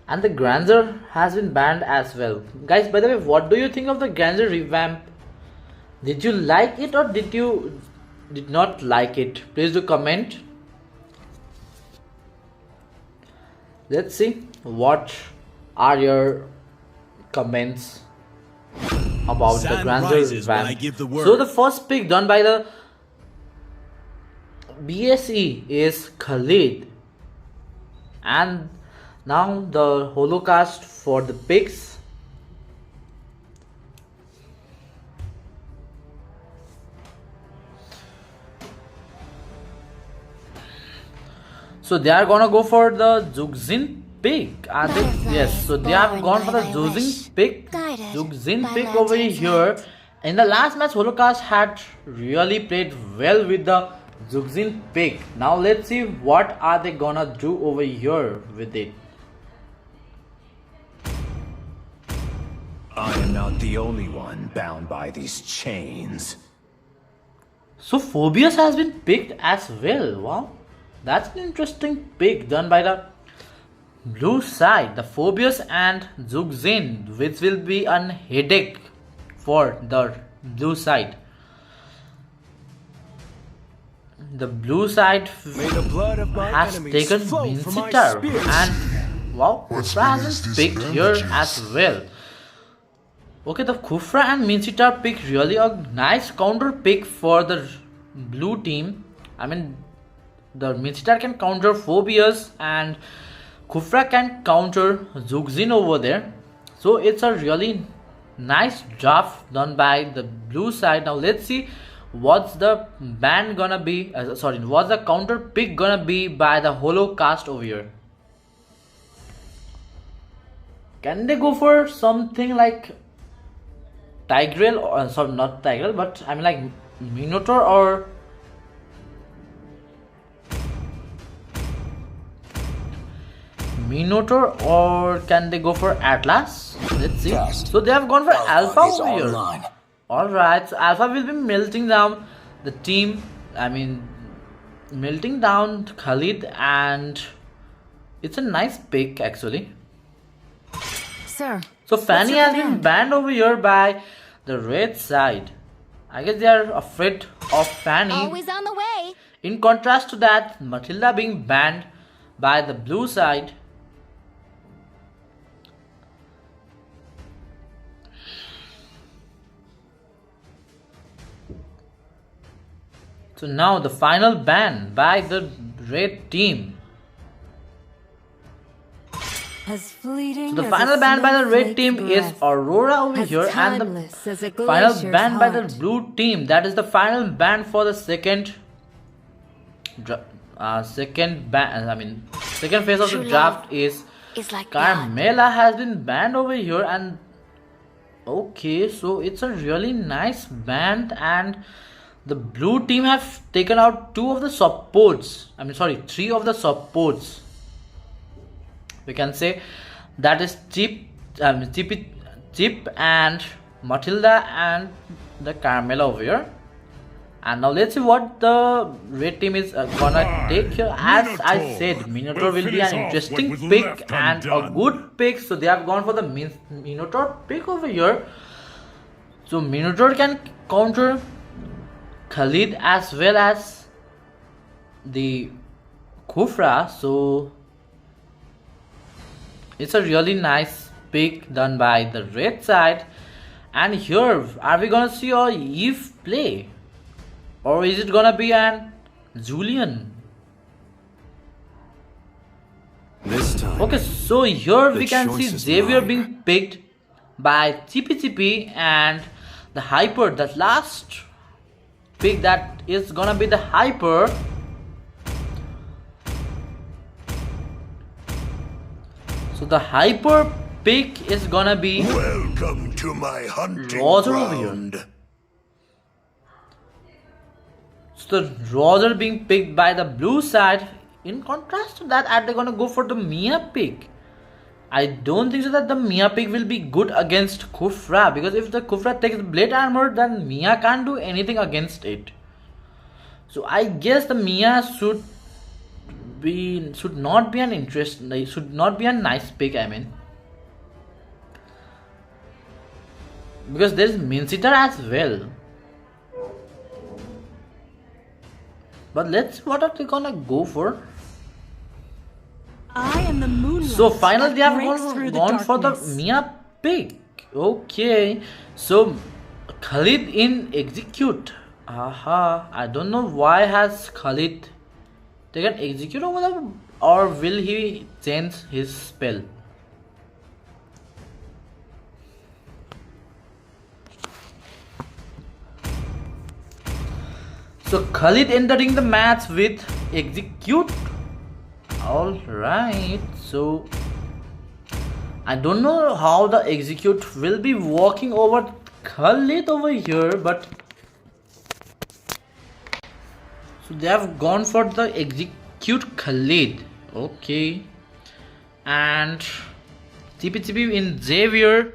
And the Granger has been banned as well. Guys, by the way, what do you think of the Granger revamp? Did you like it, or did you not like it? Please do comment. Let's see what are your comments about the Granger revamp. So the first pick done by the BSE is Khalid, and now the Holocaust for the picks. So they are gonna go for the Zugzin pick, are they? Yes, so they have gone for the Zugzin pick. Zugzin pick over here. In the last match, Holocaust had really played well with the Zugzin pick. Now let's see what are they gonna do over here with it. I am not the only one bound by these chains. So Phobius has been picked as well. Wow, that's an interesting pick done by the blue side. The Phobius and Zugzin, which will be an headache for the blue side. The blue side has taken Mincitar, and wow, Kufra has been picked here as well. Okay, the Kufra and Mincitar pick really a nice counter pick for the blue team. I mean, the Mincitar can counter Phobius and Kufra can counter Zugzin over there. So it's a really nice draft done by the blue side. Now let's see what's the ban gonna be. What's the counter pick gonna be by the Holocaust over here. Can they go for something like Tigreal, or sorry, not Tigreal, but I mean like Minotaur, or can they go for Atlas? Let's see. So they have gone for Alpha over here. Alright, so Alpha will be melting down the team. I mean, melting down Khalid, and it's a nice pick actually. Sir. So Fanny has been banned over here by the red side. I guess they are afraid of Fanny. Always on the way. In contrast to that, Matilda being banned by the blue side. So now the final ban by the red team. So the final ban by the red team is Aurora over here, and the final ban by the blue team, that is the final ban for the second ban, Second phase of the True draft love is like blood. Carmela has been banned over here, and okay, so it's a really nice band, and the blue team have taken out two of the supports. I mean, sorry, three of the supports. We can say that is Chip and Matilda and the Carmela over here. And now let's see what the red team is gonna take here. As I said, Minotaur will be an interesting pick and a good pick. So they have gone for the Minotaur pick over here. So Minotaur can counter Khalid as well as the Khufra. So it's a really nice pick done by the red side. And here, are we gonna see a Eve play? Or is it gonna be an Julian? This time. Okay, so here the we can choice see is Xavier mine. being picked by Chippy and the Hyper. The last pick that is gonna be the Hyper. So the Hyper pick is gonna be Welcome to my hunting Roger over here. ground. So the Roger being picked by the blue side. In contrast to that, are they gonna go for the Mia pick? I don't think so that the Mia pick will be good against Khufra, because if the Khufra takes blade armor, then Mia can't do anything against it. So I guess the Mia should not be a nice pick, I mean. Because there is Mincitar as well. But let's see what are they gonna go for. I am the moonlight. So finally they have breaks through gone for the darkness. Mia pick. Okay. So Khalid in execute. Aha. I don't know why has Khalid taken execute over there, or will he change his spell? So Khalid entering the match with execute. Alright, so I don't know how the execute will be walking over Khalid over here, but so they have gone for the execute Khalid. Okay, and TP in Xavier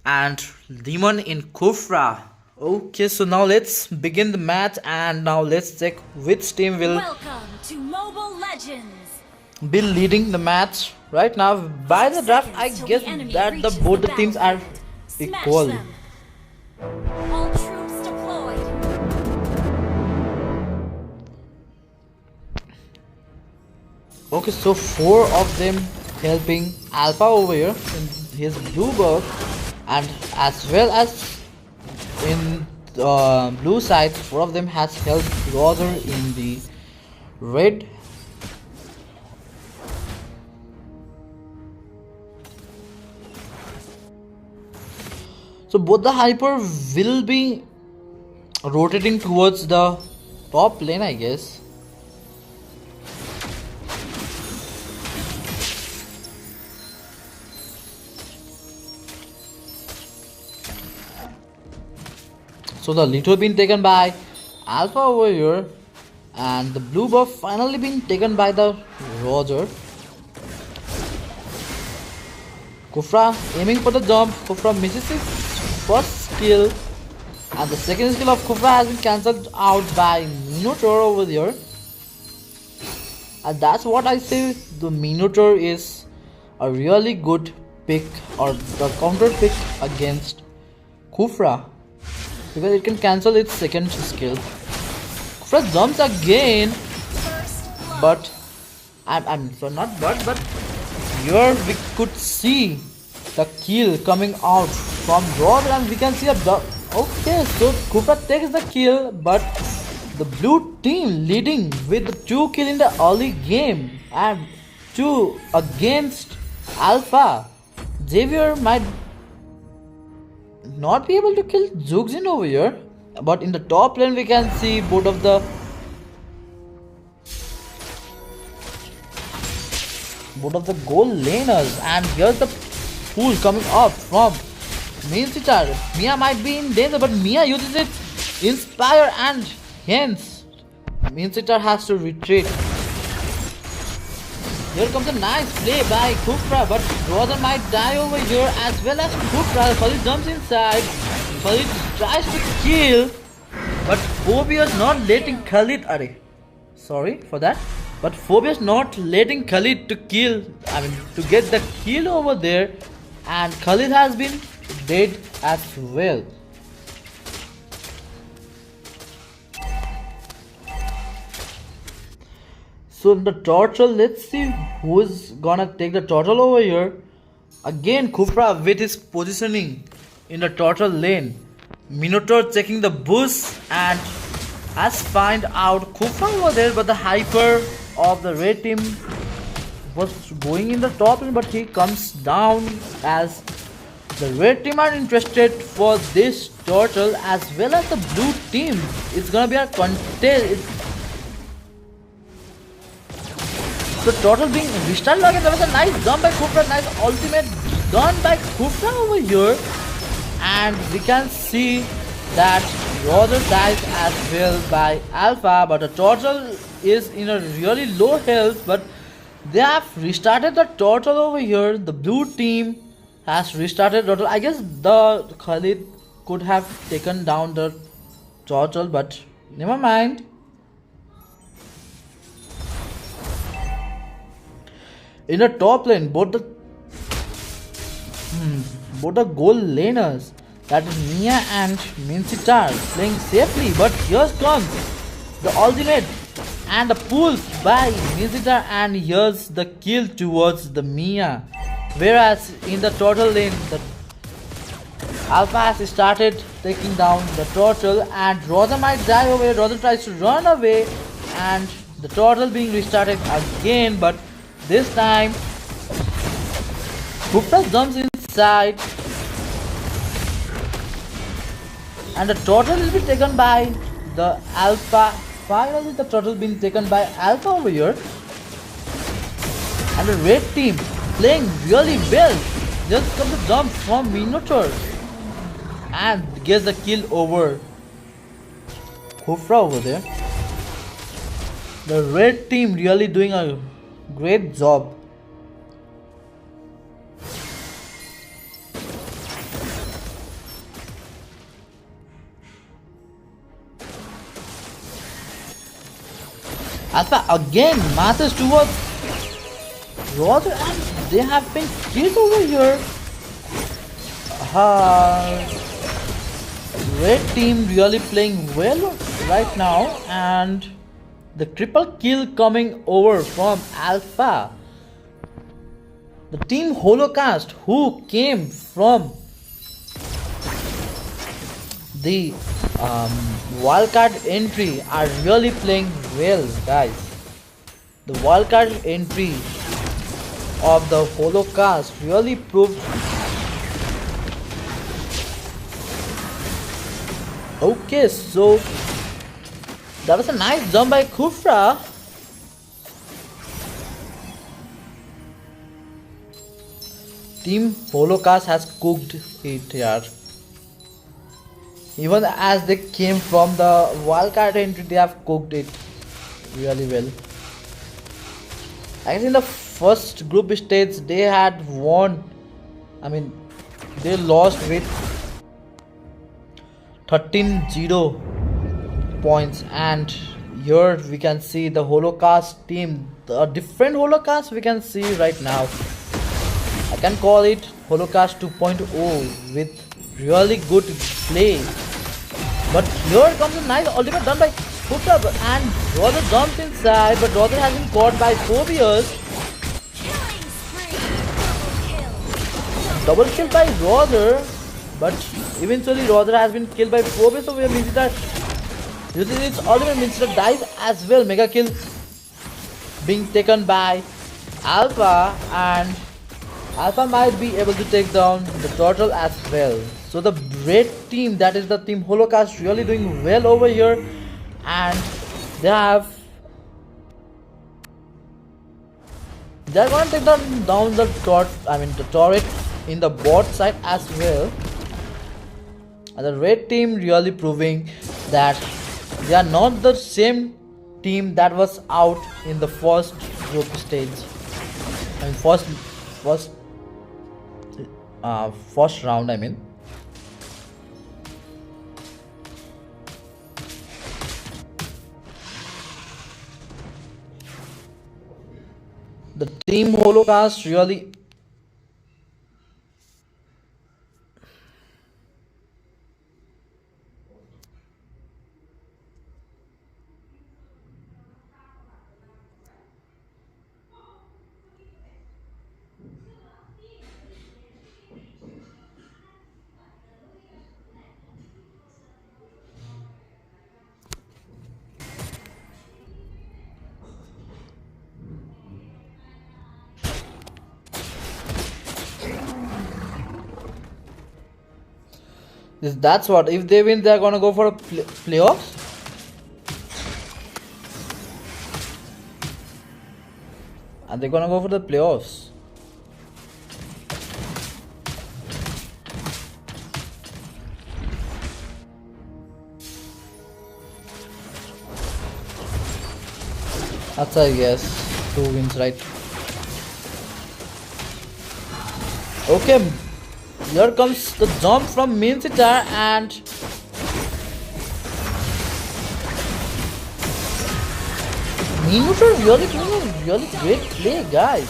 and Demon in Khufra. Okay, so now let's begin the match, and now let's check which team will Welcome to Mobile Legends. be leading the match. Right now, by the draft, I guess that both the teams are equal. Them. All troops deployed. Okay, so 4 of them helping Alpha over here in his blue buff, and as well as in blue side, 4 of them has helped Roger in the red. So both the Hyper will be rotating towards the top lane, I guess. So the little been taken by Alpha over here, and the blue buff finally been taken by the Roger. Khufra aiming for the jump. Khufra misses his first skill, and the second skill of Khufra has been cancelled out by Minotaur over there. And that's what I say, the Minotaur is a really good pick, or the counter pick against Khufra, because it can cancel its second skill. Khufra jumps again, but but here we could see the kill coming out from Roger, and we can see a okay, so Khufra takes the kill, but the blue team leading with 2 kills in the early game and 2 against Alpha. Xavier might not be able to kill Zugzin over here, but in the top lane we can see both of the both of the goal laners, and here's the pool coming up from Minsita. Mia might be in danger, but Mia uses it Inspire, and hence Minsita has to retreat. Here comes a nice play by Kufra, but Rosa might die over here as well as Kufra. Khalid jumps inside. Khalid tries to kill, but Phobia's not letting Khalid. Sorry for that. But Phobia's not letting Khalid to kill. To get the kill over there, and Khalid has been dead as well. So in the turtle, let's see who's gonna take the turtle over here. Again, Kufra with his positioning in the turtle lane. Minotaur checking the bush and has find out Kufra over there, but the hyper of the red team was going in the top lane, but he comes down as the red team are interested for this turtle as well as the blue team. It's gonna be a contest. The turtle being restarted again. There was a nice jump by Kufra, nice ultimate done by Kufra over here, and we can see that Roger dies as well by Alpha, but the turtle is in a really low health, but they have restarted the turtle over here. The blue team has restarted turtle. I guess the Khalid could have taken down the turtle, but never mind. In the top lane, both the goal laners, that is Mia and Minsita, playing safely, but here comes the ultimate and the pull by Minsita, and here's the kill towards the Mia. Whereas in the turtle lane, the Alpha has started taking down the turtle, and Rosa might die away. Rosa tries to run away, and the turtle being restarted again, but this time Kufra jumps inside, and the turtle will be taken by the Alpha. Finally the turtle being taken by Alpha over here, and the red team playing really well. Just comes the jump from Minotaur and gets the kill over Kufra over there. The red team really doing a great job. Alpha again marches towards Roger, and they have been killed over here. Red team really playing well right now, and the triple kill coming over from Alpha. The team Holocaust, who came from the wildcard entry, are really playing well, guys. The wildcard entry of the Holocaust really proved. Okay, so that was a nice jump by Kufra. Team Holocaust has cooked it here. Even as they came from the wildcard entry, they have cooked it really well. I guess in the first group stage they had won. They lost with 13-0 points, and here we can see the Holocaust team, a different Holocaust we can see right now. I can call it Holocaust 2.0 with really good play. But here comes a nice ultimate done by Kufra, and Roger jumps inside, but Roger has been caught by Phobias. Double kill by Roger, but eventually Roger has been killed by Phobias, so we means that using its ultimate means that dies as well. Mega kill being taken by Alpha, and Alpha might be able to take down the turtle as well. So the red team, that is the team Holocaust, really doing well over here, they're gonna take down the turret in the bot side as well. And the red team really proving that they are not the same team that was out in the first group stage. I mean first round, I mean. The team Holocaust really that's what, if they win they're gonna go for a playoffs. And they're gonna go for the playoffs. That's I guess 2 wins, right? Okay, here comes the jump from Minsita, and Minotaur really doing a really great play, guys.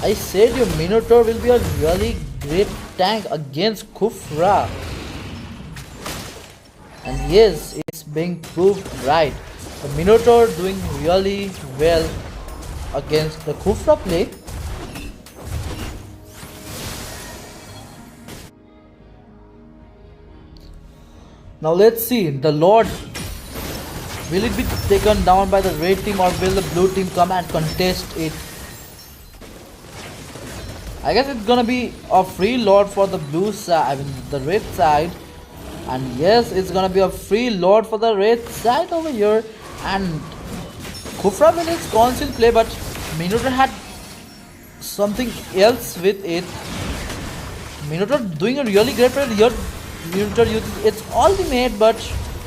I said your Minotaur will be a really great tank against Khufra. And yes, it's being proved right. The Minotaur doing really well against the Khufra play. Now let's see, the Lord, will it be taken down by the red team or will the blue team come and contest it? I guess it's gonna be a free Lord for the blue side, I mean the red side. And yes, it's gonna be a free Lord for the red side over here. And Khufra will its constant play, but Minotaur had something else with it. Minotaur doing a really great play here. Minotaur uses its ultimate but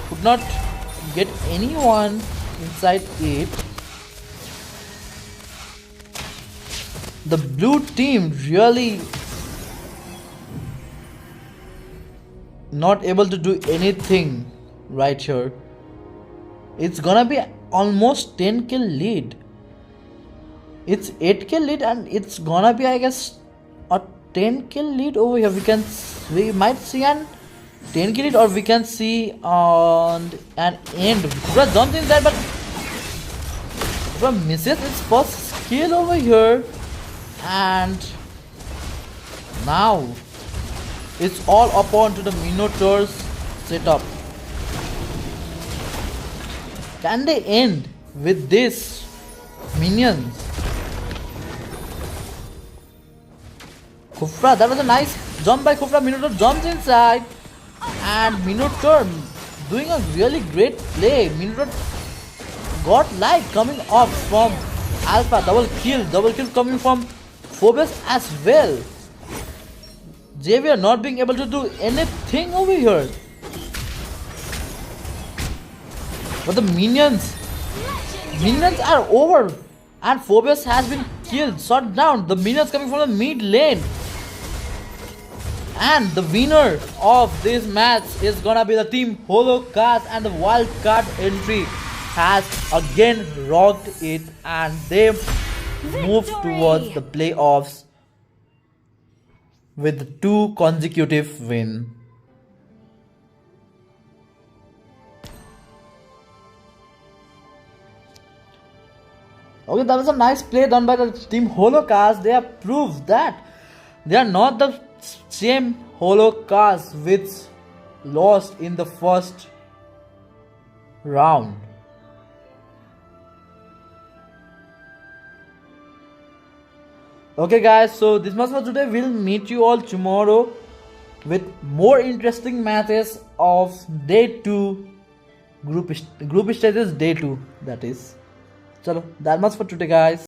could not get anyone inside it. The blue team really not able to do anything right here. It's gonna be almost 10 kill lead. It's 8 kill lead and it's gonna be, I guess, a 10 kill lead over here. We might see an 10 kill lead, or we can see on an end. Khufra jumps in there, but Khufra misses its first kill over here. And now it's all upon to the Minotaur's setup. Can they end with this minions? Khufra, that was a nice jump by Khufra. Minotaur jumps inside, and Minotaur doing a really great play. Minotaur got light coming off from Alpha. Double kill coming from Phobos as well. Xavier not being able to do anything over here. But the minions are over, and Phobos has been killed, shot down. The minions coming from the mid lane. And the winner of this match is gonna be the team Holocaust, and the wild card entry has again rocked it, and they move towards the playoffs with 2 consecutive wins. Okay, that was a nice play done by the team Holocaust. They have proved that they are not the same Holocaust which lost in the first round. Okay guys, so this much for today. We'll meet you all tomorrow with more interesting matches of day 2, group stages day 2, that is. Chalo, that much for today guys.